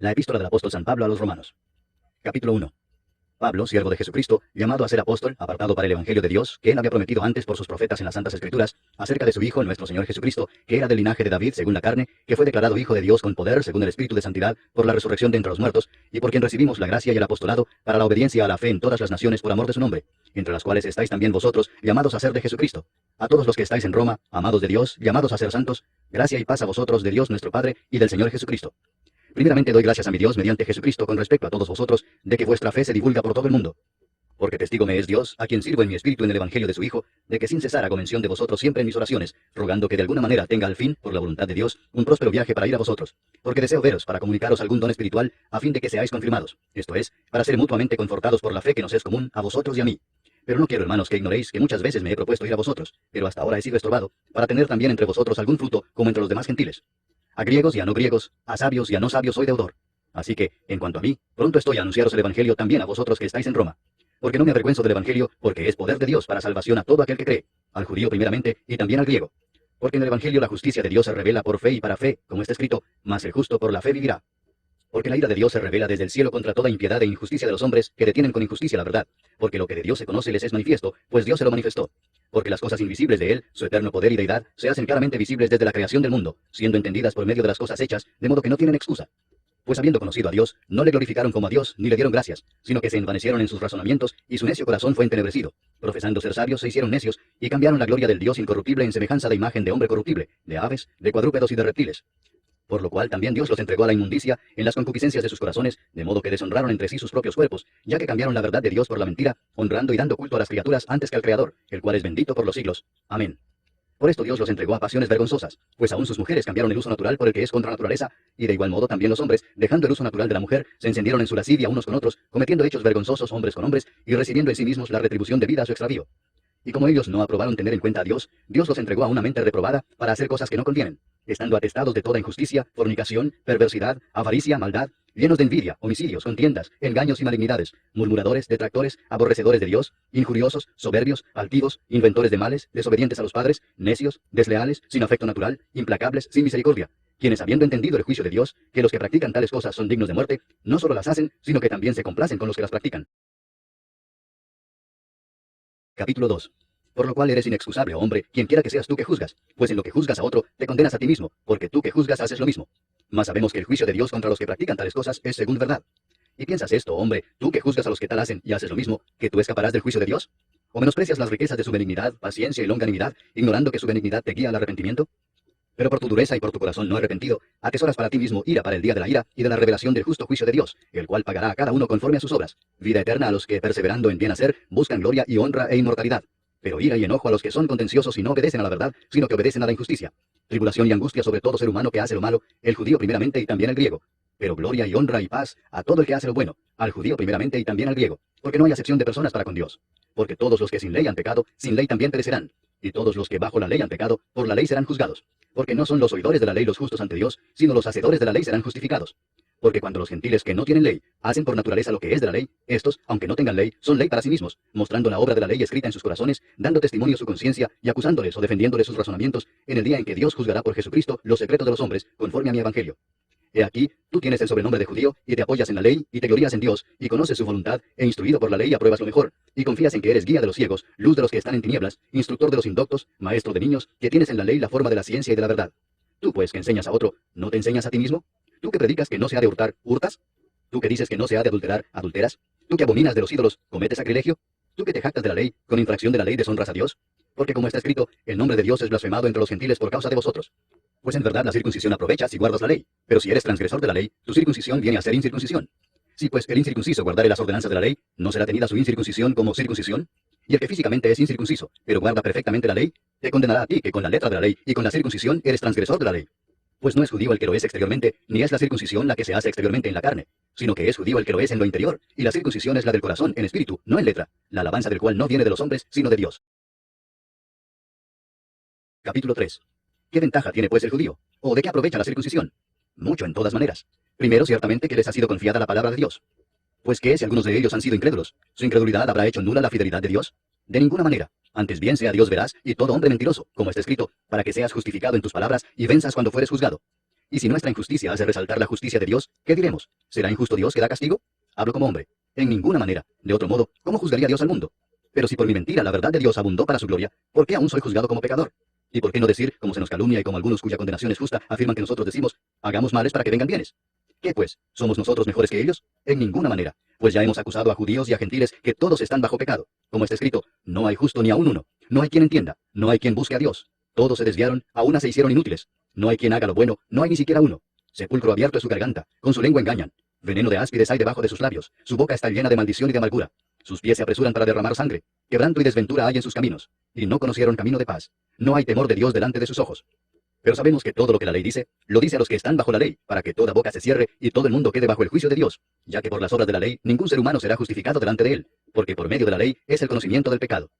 La epístola del apóstol San Pablo a los Romanos. Capítulo 1. Pablo, siervo de Jesucristo, llamado a ser apóstol, apartado para el Evangelio de Dios, que él había prometido antes por sus profetas en las Santas Escrituras, acerca de su Hijo, nuestro Señor Jesucristo, que era del linaje de David según la carne, que fue declarado Hijo de Dios con poder, según el Espíritu de Santidad, por la resurrección de entre los muertos, y por quien recibimos la gracia y el apostolado, para la obediencia a la fe en todas las naciones por amor de su nombre, entre las cuales estáis también vosotros, llamados a ser de Jesucristo. A todos los que estáis en Roma, amados de Dios, llamados a ser santos, gracia y paz a vosotros de Dios nuestro Padre y del Señor Jesucristo. Primeramente doy gracias a mi Dios mediante Jesucristo con respecto a todos vosotros, de que vuestra fe se divulga por todo el mundo. Porque testigo me es Dios, a quien sirvo en mi espíritu en el Evangelio de su Hijo, de que sin cesar hago mención de vosotros siempre en mis oraciones, rogando que de alguna manera tenga al fin, por la voluntad de Dios, un próspero viaje para ir a vosotros. Porque deseo veros para comunicaros algún don espiritual, a fin de que seáis confirmados, esto es, para ser mutuamente confortados por la fe que nos es común a vosotros y a mí. Pero no quiero, hermanos, que ignoréis que muchas veces me he propuesto ir a vosotros, pero hasta ahora he sido estorbado, para tener también entre vosotros algún fruto, como entre los demás gentiles. A griegos y a no griegos, a sabios y a no sabios soy deudor. Así que, en cuanto a mí, pronto estoy a anunciaros el Evangelio también a vosotros que estáis en Roma. Porque no me avergüenzo del Evangelio, porque es poder de Dios para salvación a todo aquel que cree, al judío primeramente y también al griego. Porque en el Evangelio la justicia de Dios se revela por fe y para fe, como está escrito, mas el justo por la fe vivirá. Porque la ira de Dios se revela desde el cielo contra toda impiedad e injusticia de los hombres que detienen con injusticia la verdad, porque lo que de Dios se conoce les es manifiesto, pues Dios se lo manifestó. Porque las cosas invisibles de Él, su eterno poder y deidad, se hacen claramente visibles desde la creación del mundo, siendo entendidas por medio de las cosas hechas, de modo que no tienen excusa. Pues habiendo conocido a Dios, no le glorificaron como a Dios, ni le dieron gracias, sino que se envanecieron en sus razonamientos, y su necio corazón fue entenebrecido. Profesando ser sabios, se hicieron necios, y cambiaron la gloria del Dios incorruptible en semejanza de imagen de hombre corruptible, de aves, de cuadrúpedos y de reptiles. Por lo cual también Dios los entregó a la inmundicia en las concupiscencias de sus corazones, de modo que deshonraron entre sí sus propios cuerpos, ya que cambiaron la verdad de Dios por la mentira, honrando y dando culto a las criaturas antes que al Creador, el cual es bendito por los siglos. Amén. Por esto Dios los entregó a pasiones vergonzosas, pues aún sus mujeres cambiaron el uso natural por el que es contra naturaleza, y de igual modo también los hombres, dejando el uso natural de la mujer, se encendieron en su lascivia unos con otros, cometiendo hechos vergonzosos hombres con hombres, y recibiendo en sí mismos la retribución debida a su extravío. Y como ellos no aprobaron tener en cuenta a Dios, Dios los entregó a una mente reprobada para hacer cosas que no convienen, estando atestados de toda injusticia, fornicación, perversidad, avaricia, maldad, llenos de envidia, homicidios, contiendas, engaños y malignidades, murmuradores, detractores, aborrecedores de Dios, injuriosos, soberbios, altivos, inventores de males, desobedientes a los padres, necios, desleales, sin afecto natural, implacables, sin misericordia, quienes habiendo entendido el juicio de Dios, que los que practican tales cosas son dignos de muerte, no solo las hacen, sino que también se complacen con los que las practican. Capítulo 2. Por lo cual eres inexcusable, oh hombre, quien quiera que seas tú que juzgas, pues en lo que juzgas a otro, te condenas a ti mismo, porque tú que juzgas haces lo mismo. Mas sabemos que el juicio de Dios contra los que practican tales cosas es según verdad. ¿Y piensas esto, hombre, tú que juzgas a los que tal hacen y haces lo mismo, que tú escaparás del juicio de Dios? ¿O menosprecias las riquezas de su benignidad, paciencia y longanimidad, ignorando que su benignidad te guía al arrepentimiento? Pero por tu dureza y por tu corazón no arrepentido, atesoras para ti mismo ira para el día de la ira y de la revelación del justo juicio de Dios, el cual pagará a cada uno conforme a sus obras, vida eterna a los que, perseverando en bien hacer, buscan gloria y honra e inmortalidad. Pero ira y enojo a los que son contenciosos y no obedecen a la verdad, sino que obedecen a la injusticia. Tribulación y angustia sobre todo ser humano que hace lo malo, el judío primeramente y también el griego. Pero gloria y honra y paz a todo el que hace lo bueno, al judío primeramente y también al griego, porque no hay acepción de personas para con Dios. Porque todos los que sin ley han pecado, sin ley también perecerán. Y todos los que bajo la ley han pecado, por la ley serán juzgados. Porque no son los oidores de la ley los justos ante Dios, sino los hacedores de la ley serán justificados. Porque cuando los gentiles que no tienen ley hacen por naturaleza lo que es de la ley, estos, aunque no tengan ley, son ley para sí mismos, mostrando la obra de la ley escrita en sus corazones, dando testimonio a su conciencia y acusándoles o defendiéndoles sus razonamientos, en el día en que Dios juzgará por Jesucristo los secretos de los hombres, conforme a mi evangelio. He aquí, tú tienes el sobrenombre de judío, y te apoyas en la ley, y te glorías en Dios, y conoces su voluntad, e instruido por la ley apruebas lo mejor, y confías en que eres guía de los ciegos, luz de los que están en tinieblas, instructor de los indoctos, maestro de niños, que tienes en la ley la forma de la ciencia y de la verdad. Tú pues que enseñas a otro, ¿no te enseñas a ti mismo? ¿Tú que predicas que no se ha de hurtar, hurtas? ¿Tú que dices que no se ha de adulterar, adulteras? ¿Tú que abominas de los ídolos, cometes sacrilegio? ¿Tú que te jactas de la ley, con infracción de la ley deshonras a Dios? Porque como está escrito, el nombre de Dios es blasfemado entre los gentiles por causa de vosotros. Pues en verdad la circuncisión aprovecha si guardas la ley, pero si eres transgresor de la ley, tu circuncisión viene a ser incircuncisión. Si pues el incircunciso guardare las ordenanzas de la ley, ¿no será tenida su incircuncisión como circuncisión? Y el que físicamente es incircunciso, pero guarda perfectamente la ley, te condenará a ti que con la letra de la ley y con la circuncisión eres transgresor de la ley. Pues no es judío el que lo es exteriormente, ni es la circuncisión la que se hace exteriormente en la carne, sino que es judío el que lo es en lo interior, y la circuncisión es la del corazón en espíritu, no en letra, la alabanza del cual no viene de los hombres, sino de Dios. Capítulo 3. ¿Qué ventaja tiene pues el judío? ¿O de qué aprovecha la circuncisión? Mucho en todas maneras. Primero, ciertamente que les ha sido confiada la palabra de Dios. Pues ¿qué si algunos de ellos han sido incrédulos? ¿Su incredulidad habrá hecho nula la fidelidad de Dios? De ninguna manera. Antes bien sea Dios veraz y todo hombre mentiroso, como está escrito, para que seas justificado en tus palabras y venzas cuando fueres juzgado. Y si nuestra injusticia hace resaltar la justicia de Dios, ¿qué diremos? ¿Será injusto Dios que da castigo? Hablo como hombre. En ninguna manera. De otro modo, ¿cómo juzgaría Dios al mundo? Pero si por mi mentira la verdad de Dios abundó para su gloria, ¿por qué aún soy juzgado como pecador? ¿Y por qué no decir, como se nos calumnia y como algunos cuya condenación es justa, afirman que nosotros decimos, hagamos males para que vengan bienes? ¿Qué pues? ¿Somos nosotros mejores que ellos? En ninguna manera, pues ya hemos acusado a judíos y a gentiles que todos están bajo pecado. Como está escrito, no hay justo ni aun uno, no hay quien entienda, no hay quien busque a Dios. Todos se desviaron, a una se hicieron inútiles. No hay quien haga lo bueno, no hay ni siquiera uno. Sepulcro abierto es su garganta, con su lengua engañan. Veneno de áspides hay debajo de sus labios, su boca está llena de maldición y de amargura. Sus pies se apresuran para derramar sangre, quebranto y desventura hay en sus caminos, y no conocieron camino de paz. No hay temor de Dios delante de sus ojos. Pero sabemos que todo lo que la ley dice, lo dice a los que están bajo la ley, para que toda boca se cierre y todo el mundo quede bajo el juicio de Dios, ya que por las obras de la ley ningún ser humano será justificado delante de él, porque por medio de la ley es el conocimiento del pecado.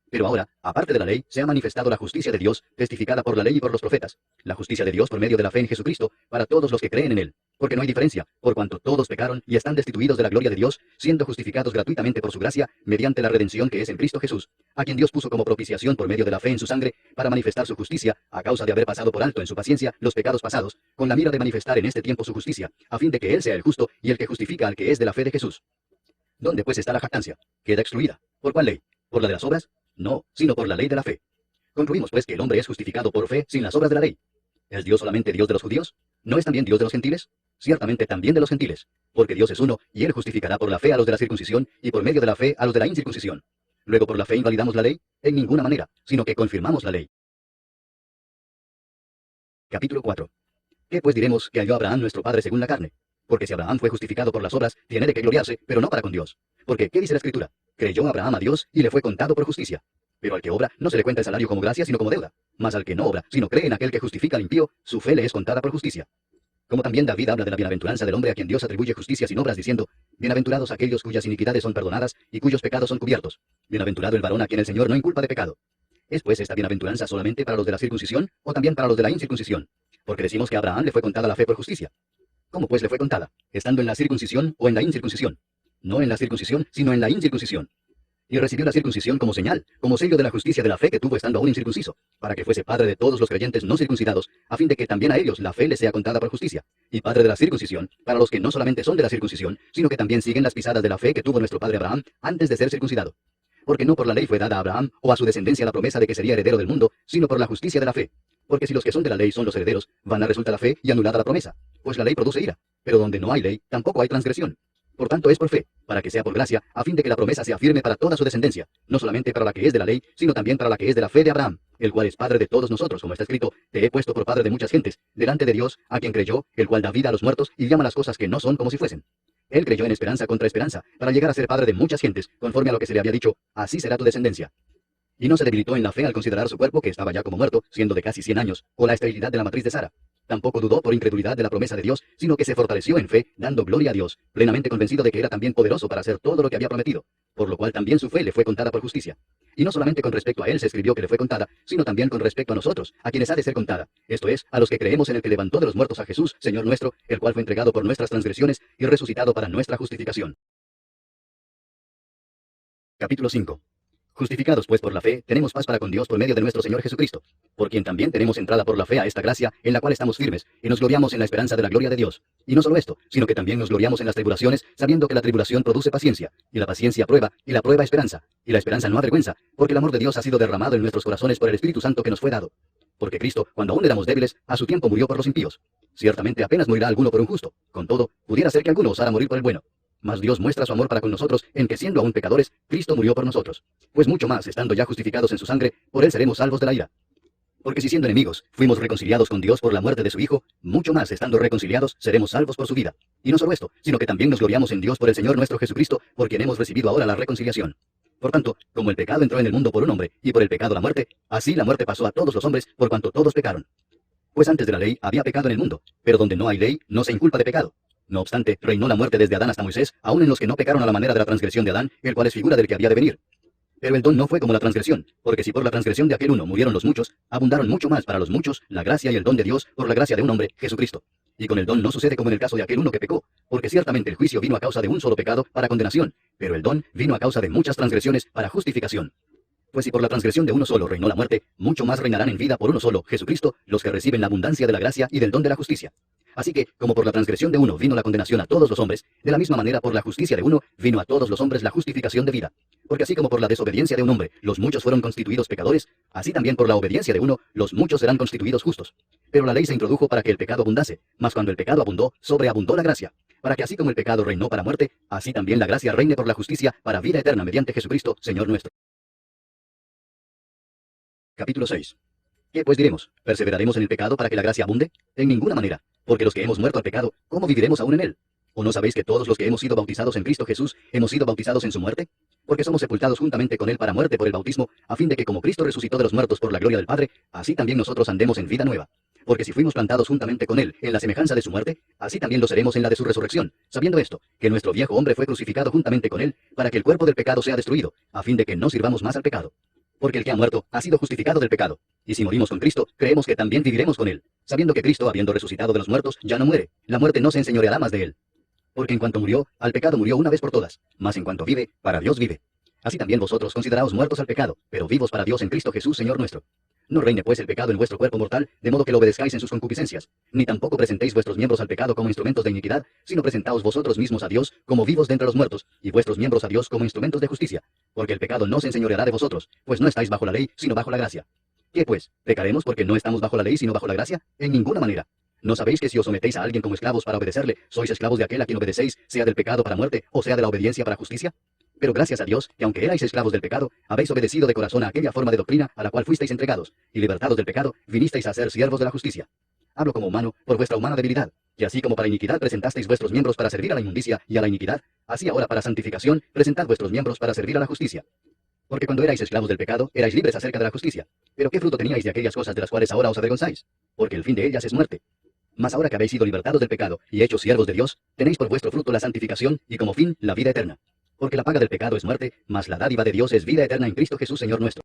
Pero ahora, aparte de la ley, se ha manifestado la justicia de Dios, testificada por la ley y por los profetas, la justicia de Dios por medio de la fe en Jesucristo, para todos los que creen en él, porque no hay diferencia, por cuanto todos pecaron y están destituidos de la gloria de Dios, siendo justificados gratuitamente por su gracia, mediante la redención que es en Cristo Jesús, a quien Dios puso como propiciación por medio de la fe en su sangre, para manifestar su justicia, a causa de haber pasado por alto en su paciencia los pecados pasados, con la mira de manifestar en este tiempo su justicia, a fin de que él sea el justo y el que justifica al que es de la fe de Jesús. ¿Dónde pues está la jactancia? Queda excluida. ¿Por cuál ley? ¿Por la de las obras? No, sino por la ley de la fe. Concluimos pues que el hombre es justificado por fe sin las obras de la ley. ¿Es Dios solamente Dios de los judíos? ¿No es también Dios de los gentiles? Ciertamente también de los gentiles, porque Dios es uno, y él justificará por la fe a los de la circuncisión, y por medio de la fe a los de la incircuncisión. Luego por la fe invalidamos la ley, en ninguna manera, sino que confirmamos la ley. Capítulo 4. ¿Qué pues diremos que halló Abraham nuestro padre según la carne? Porque si Abraham fue justificado por las obras, tiene de qué gloriarse, pero no para con Dios. Porque, ¿qué dice la Escritura? Creyó Abraham a Dios, y le fue contado por justicia. Pero al que obra, no se le cuenta el salario como gracia, sino como deuda. Mas al que no obra, sino cree en aquel que justifica al impío, su fe le es contada por justicia. Como también David habla de la bienaventuranza del hombre a quien Dios atribuye justicia sin obras, diciendo, bienaventurados aquellos cuyas iniquidades son perdonadas, y cuyos pecados son cubiertos. Bienaventurado el varón a quien el Señor no inculpa de pecado. ¿Es pues esta bienaventuranza solamente para los de la circuncisión, o también para los de la incircuncisión? Porque decimos que a Abraham le fue contada la fe por justicia. ¿Cómo pues le fue contada? ¿Estando en la circuncisión o en la incircuncisión? No en la circuncisión, sino en la incircuncisión. Y recibió la circuncisión como señal, como sello de la justicia de la fe que tuvo estando aún incircunciso, para que fuese padre de todos los creyentes no circuncidados, a fin de que también a ellos la fe les sea contada por justicia, y padre de la circuncisión, para los que no solamente son de la circuncisión, sino que también siguen las pisadas de la fe que tuvo nuestro padre Abraham antes de ser circuncidado. Porque no por la ley fue dada a Abraham o a su descendencia la promesa de que sería heredero del mundo, sino por la justicia de la fe. Porque si los que son de la ley son los herederos, vana resulta la fe y anulada la promesa, pues la ley produce ira, pero donde no hay ley, tampoco hay transgresión. Por tanto es por fe, para que sea por gracia, a fin de que la promesa sea firme para toda su descendencia, no solamente para la que es de la ley, sino también para la que es de la fe de Abraham, el cual es padre de todos nosotros, como está escrito, te he puesto por padre de muchas gentes, delante de Dios, a quien creyó, el cual da vida a los muertos y llama las cosas que no son como si fuesen. Él creyó en esperanza contra esperanza, para llegar a ser padre de muchas gentes, conforme a lo que se le había dicho, así será tu descendencia. Y no se debilitó en la fe al considerar su cuerpo, que estaba ya como muerto, siendo de casi 100 años, o la esterilidad de la matriz de Sara. Tampoco dudó por incredulidad de la promesa de Dios, sino que se fortaleció en fe, dando gloria a Dios, plenamente convencido de que era también poderoso para hacer todo lo que había prometido, por lo cual también su fe le fue contada por justicia. Y no solamente con respecto a él se escribió que le fue contada, sino también con respecto a nosotros, a quienes ha de ser contada, esto es, a los que creemos en el que levantó de los muertos a Jesús, Señor nuestro, el cual fue entregado por nuestras transgresiones y resucitado para nuestra justificación. Capítulo 5. Justificados pues por la fe, tenemos paz para con Dios por medio de nuestro Señor Jesucristo, por quien también tenemos entrada por la fe a esta gracia, en la cual estamos firmes, y nos gloriamos en la esperanza de la gloria de Dios. Y no solo esto, sino que también nos gloriamos en las tribulaciones, sabiendo que la tribulación produce paciencia, y la paciencia prueba, y la prueba esperanza, y la esperanza no avergüenza, porque el amor de Dios ha sido derramado en nuestros corazones por el Espíritu Santo que nos fue dado. Porque Cristo, cuando aún éramos débiles, a su tiempo murió por los impíos. Ciertamente apenas morirá alguno por un justo, con todo, pudiera ser que alguno osara morir por el bueno. Mas Dios muestra su amor para con nosotros en que siendo aún pecadores, Cristo murió por nosotros. Pues mucho más, estando ya justificados en su sangre, por él seremos salvos de la ira. Porque si siendo enemigos, fuimos reconciliados con Dios por la muerte de su Hijo, mucho más, estando reconciliados, seremos salvos por su vida. Y no solo esto, sino que también nos gloriamos en Dios por el Señor nuestro Jesucristo, por quien hemos recibido ahora la reconciliación. Por tanto, como el pecado entró en el mundo por un hombre, y por el pecado la muerte, así la muerte pasó a todos los hombres, por cuanto todos pecaron. Pues antes de la ley había pecado en el mundo, pero donde no hay ley, no se inculpa de pecado. No obstante, reinó la muerte desde Adán hasta Moisés, aun en los que no pecaron a la manera de la transgresión de Adán, el cual es figura del que había de venir. Pero el don no fue como la transgresión, porque si por la transgresión de aquel uno murieron los muchos, abundaron mucho más para los muchos la gracia y el don de Dios por la gracia de un hombre, Jesucristo. Y con el don no sucede como en el caso de aquel uno que pecó, porque ciertamente el juicio vino a causa de un solo pecado para condenación, pero el don vino a causa de muchas transgresiones para justificación. Pues si por la transgresión de uno solo reinó la muerte, mucho más reinarán en vida por uno solo, Jesucristo, los que reciben la abundancia de la gracia y del don de la justicia. Así que, como por la transgresión de uno vino la condenación a todos los hombres, de la misma manera por la justicia de uno vino a todos los hombres la justificación de vida. Porque así como por la desobediencia de un hombre los muchos fueron constituidos pecadores, así también por la obediencia de uno los muchos serán constituidos justos. Pero la ley se introdujo para que el pecado abundase, mas cuando el pecado abundó, sobreabundó la gracia. Para que así como el pecado reinó para muerte, así también la gracia reine por la justicia para vida eterna mediante Jesucristo, Señor nuestro. Capítulo 6. ¿Qué pues diremos? ¿Perseveraremos en el pecado para que la gracia abunde? En ninguna manera, porque los que hemos muerto al pecado, ¿cómo viviremos aún en él? ¿O no sabéis que todos los que hemos sido bautizados en Cristo Jesús, hemos sido bautizados en su muerte? Porque somos sepultados juntamente con él para muerte por el bautismo, a fin de que como Cristo resucitó de los muertos por la gloria del Padre, así también nosotros andemos en vida nueva. Porque si fuimos plantados juntamente con él en la semejanza de su muerte, así también lo seremos en la de su resurrección, sabiendo esto, que nuestro viejo hombre fue crucificado juntamente con él, para que el cuerpo del pecado sea destruido, a fin de que no sirvamos más al pecado. Porque el que ha muerto ha sido justificado del pecado. Y si morimos con Cristo, creemos que también viviremos con él, sabiendo que Cristo, habiendo resucitado de los muertos, ya no muere. La muerte no se enseñoreará más de él. Porque en cuanto murió, al pecado murió una vez por todas, mas en cuanto vive, para Dios vive. Así también vosotros consideraos muertos al pecado, pero vivos para Dios en Cristo Jesús, Señor nuestro. No reine pues el pecado en vuestro cuerpo mortal, de modo que lo obedezcáis en sus concupiscencias, ni tampoco presentéis vuestros miembros al pecado como instrumentos de iniquidad, sino presentaos vosotros mismos a Dios como vivos de entre los muertos, y vuestros miembros a Dios como instrumentos de justicia. Porque el pecado no se enseñoreará de vosotros, pues no estáis bajo la ley, sino bajo la gracia. ¿Qué pues? ¿Pecaremos porque no estamos bajo la ley, sino bajo la gracia? En ninguna manera. ¿No sabéis que si os sometéis a alguien como esclavos para obedecerle, sois esclavos de aquel a quien obedecéis, sea del pecado para muerte, o sea de la obediencia para justicia? Pero gracias a Dios, que aunque erais esclavos del pecado, habéis obedecido de corazón a aquella forma de doctrina a la cual fuisteis entregados, y libertados del pecado, vinisteis a ser siervos de la justicia. Hablo como humano, por vuestra humana debilidad, que así como para iniquidad presentasteis vuestros miembros para servir a la inmundicia y a la iniquidad, así ahora para santificación presentad vuestros miembros para servir a la justicia. Porque cuando erais esclavos del pecado, erais libres acerca de la justicia. Pero ¿qué fruto teníais de aquellas cosas de las cuales ahora os avergonzáis? Porque el fin de ellas es muerte. Mas ahora que habéis sido libertados del pecado y hechos siervos de Dios, tenéis por vuestro fruto la santificación y como fin la vida eterna. Porque la paga del pecado es muerte, mas la dádiva de Dios es vida eterna en Cristo Jesús, Señor nuestro.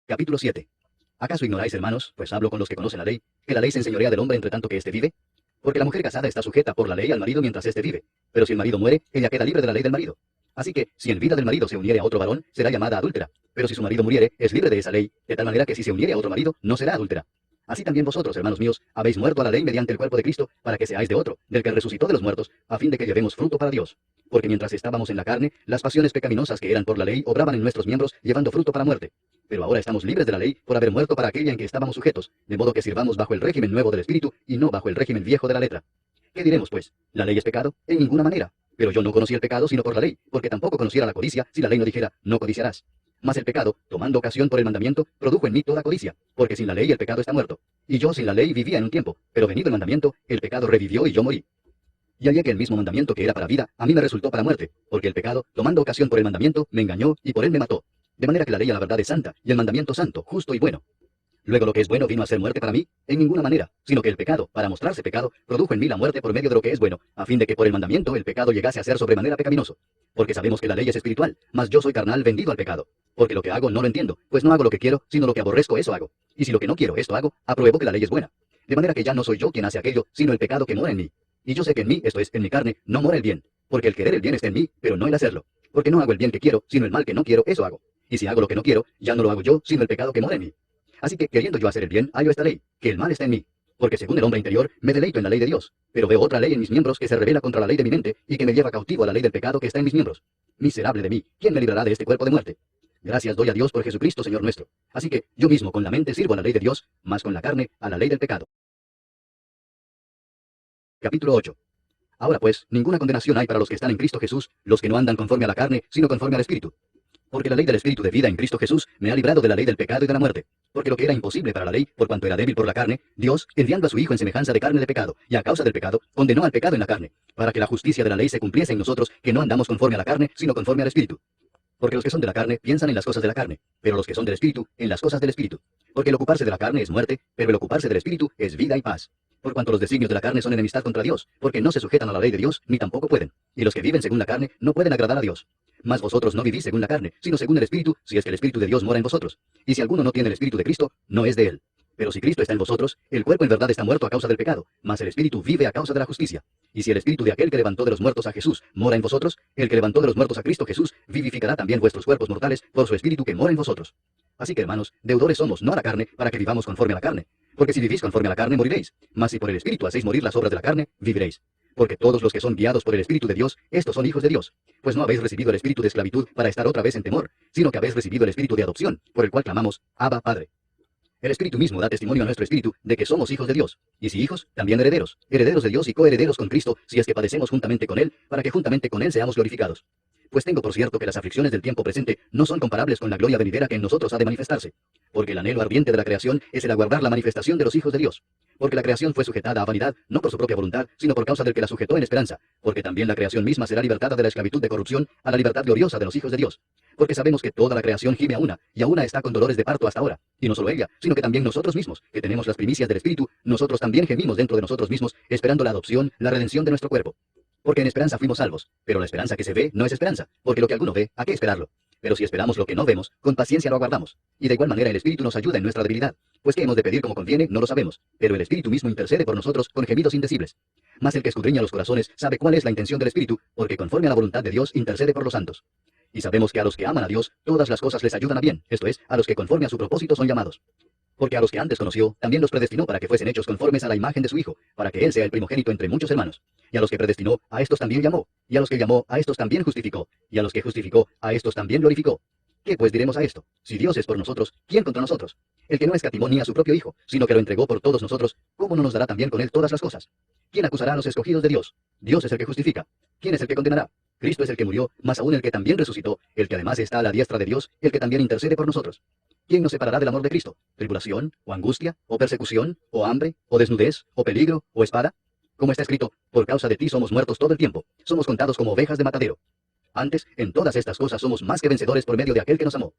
Capítulo 7. ¿Acaso ignoráis, hermanos, pues hablo con los que conocen la ley, que la ley se enseñorea del hombre entre tanto que éste vive? Porque la mujer casada está sujeta por la ley al marido mientras éste vive, pero si el marido muere, ella queda libre de la ley del marido. Así que, si en vida del marido se uniere a otro varón, será llamada adúltera, pero si su marido muriere, es libre de esa ley, de tal manera que si se uniere a otro marido, no será adúltera. Así también vosotros, hermanos míos, habéis muerto a la ley mediante el cuerpo de Cristo, para que seáis de otro, del que resucitó de los muertos, a fin de que llevemos fruto para Dios. Porque mientras estábamos en la carne, las pasiones pecaminosas que eran por la ley obraban en nuestros miembros, llevando fruto para muerte. Pero ahora estamos libres de la ley por haber muerto para aquella en que estábamos sujetos, de modo que sirvamos bajo el régimen nuevo del Espíritu y no bajo el régimen viejo de la letra. ¿Qué diremos, pues? ¿La ley es pecado? En ninguna manera. Pero yo no conocí el pecado sino por la ley, porque tampoco conociera la codicia si la ley no dijera, no codiciarás. Mas el pecado, tomando ocasión por el mandamiento, produjo en mí toda codicia, porque sin la ley el pecado está muerto. Y yo sin la ley vivía en un tiempo, pero venido el mandamiento, el pecado revivió y yo morí. Y hallé que el mismo mandamiento que era para vida, a mí me resultó para muerte, porque el pecado, tomando ocasión por el mandamiento, me engañó y por él me mató. De manera que la ley a la verdad es santa, y el mandamiento santo, justo y bueno. Luego lo que es bueno vino a ser muerte para mí, en ninguna manera, sino que el pecado, para mostrarse pecado, produjo en mí la muerte por medio de lo que es bueno, a fin de que por el mandamiento el pecado llegase a ser sobremanera pecaminoso. Porque sabemos que la ley es espiritual, mas yo soy carnal vendido al pecado. Porque lo que hago no lo entiendo, pues no hago lo que quiero, sino lo que aborrezco eso hago. Y si lo que no quiero esto hago, apruebo que la ley es buena. De manera que ya no soy yo quien hace aquello, sino el pecado que mora en mí. Y yo sé que en mí, esto es, en mi carne, no mora el bien. Porque el querer el bien está en mí, pero no el hacerlo. Porque no hago el bien que quiero, sino el mal que no quiero, eso hago. Y si hago lo que no quiero, ya no lo hago yo, sino el pecado que mora en mí. Así que, queriendo yo hacer el bien, hallo esta ley, que el mal está en mí. Porque según el hombre interior, me deleito en la ley de Dios. Pero veo otra ley en mis miembros que se revela contra la ley de mi mente y que me lleva cautivo a la ley del pecado que está en mis miembros. Miserable de mí, ¿quién me librará de este cuerpo de muerte? Gracias doy a Dios por Jesucristo, Señor nuestro. Así que, yo mismo con la mente sirvo a la ley de Dios, mas con la carne a la ley del pecado. Capítulo 8. Ahora pues, ninguna condenación hay para los que están en Cristo Jesús, los que no andan conforme a la carne, sino conforme al Espíritu. Porque la ley del Espíritu de vida en Cristo Jesús me ha librado de la ley del pecado y de la muerte. Porque lo que era imposible para la ley, por cuanto era débil por la carne, Dios, enviando a su Hijo en semejanza de carne de pecado, y a causa del pecado, condenó al pecado en la carne, para que la justicia de la ley se cumpliese en nosotros, que no andamos conforme a la carne, sino conforme al Espíritu. Porque los que son de la carne piensan en las cosas de la carne, pero los que son del Espíritu, en las cosas del Espíritu. Porque el ocuparse de la carne es muerte, pero el ocuparse del Espíritu es vida y paz. Por cuanto los designios de la carne son enemistad contra Dios, porque no se sujetan a la ley de Dios, ni tampoco pueden. Y los que viven según la carne no pueden agradar a Dios. Mas vosotros no vivís según la carne, sino según el Espíritu, si es que el Espíritu de Dios mora en vosotros. Y si alguno no tiene el Espíritu de Cristo, no es de él. Pero si Cristo está en vosotros, el cuerpo en verdad está muerto a causa del pecado, mas el espíritu vive a causa de la justicia. Y si el espíritu de aquel que levantó de los muertos a Jesús mora en vosotros, el que levantó de los muertos a Cristo Jesús vivificará también vuestros cuerpos mortales por su espíritu que mora en vosotros. Así que, hermanos, deudores somos no a la carne, para que vivamos conforme a la carne. Porque si vivís conforme a la carne, moriréis. Mas si por el espíritu hacéis morir las obras de la carne, viviréis. Porque todos los que son guiados por el Espíritu de Dios, estos son hijos de Dios. Pues no habéis recibido el espíritu de esclavitud para estar otra vez en temor, sino que habéis recibido el espíritu de adopción, por el cual clamamos, Abba, Padre. El Espíritu mismo da testimonio a nuestro espíritu de que somos hijos de Dios. Y si hijos, también herederos. Herederos de Dios y coherederos con Cristo, si es que padecemos juntamente con Él, para que juntamente con Él seamos glorificados. Pues tengo por cierto que las aflicciones del tiempo presente no son comparables con la gloria venidera que en nosotros ha de manifestarse. Porque el anhelo ardiente de la creación es el aguardar la manifestación de los hijos de Dios. Porque la creación fue sujetada a vanidad, no por su propia voluntad, sino por causa del que la sujetó en esperanza. Porque también la creación misma será libertada de la esclavitud de corrupción a la libertad gloriosa de los hijos de Dios. Porque sabemos que toda la creación gime a una, y a una está con dolores de parto hasta ahora. Y no solo ella, sino que también nosotros mismos, que tenemos las primicias del Espíritu, nosotros también gemimos dentro de nosotros mismos, esperando la adopción, la redención de nuestro cuerpo. Porque en esperanza fuimos salvos. Pero la esperanza que se ve no es esperanza, porque lo que alguno ve, ¿a qué esperarlo? Pero si esperamos lo que no vemos, con paciencia lo aguardamos. Y de igual manera el Espíritu nos ayuda en nuestra debilidad. Pues qué hemos de pedir como conviene, no lo sabemos. Pero el Espíritu mismo intercede por nosotros con gemidos indecibles. Mas el que escudriña los corazones sabe cuál es la intención del Espíritu, porque conforme a la voluntad de Dios intercede por los santos. Y sabemos que a los que aman a Dios, todas las cosas les ayudan a bien, esto es, a los que conforme a su propósito son llamados. Porque a los que antes conoció, también los predestinó para que fuesen hechos conformes a la imagen de su Hijo, para que Él sea el primogénito entre muchos hermanos. Y a los que predestinó, a estos también llamó. Y a los que llamó, a estos también justificó. Y a los que justificó, a estos también glorificó. ¿Qué pues diremos a esto? Si Dios es por nosotros, ¿quién contra nosotros? El que no escatimó ni a su propio Hijo, sino que lo entregó por todos nosotros, ¿cómo no nos dará también con Él todas las cosas? ¿Quién acusará a los escogidos de Dios? Dios es el que justifica. ¿Quién es el que condenará? Cristo es el que murió, más aún el que también resucitó, el que además está a la diestra de Dios, el que también intercede por nosotros. ¿Quién nos separará del amor de Cristo? ¿Tribulación, o angustia, o persecución, o hambre, o desnudez, o peligro, o espada? Como está escrito, por causa de ti somos muertos todo el tiempo, somos contados como ovejas de matadero. Antes, en todas estas cosas somos más que vencedores por medio de aquel que nos amó.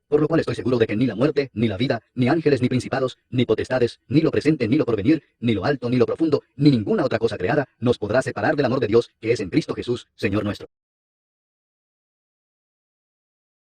Por lo cual estoy seguro de que ni la muerte, ni la vida, ni ángeles, ni principados, ni potestades, ni lo presente, ni lo porvenir, ni lo alto, ni lo profundo, ni ninguna otra cosa creada, nos podrá separar del amor de Dios, que es en Cristo Jesús, Señor nuestro.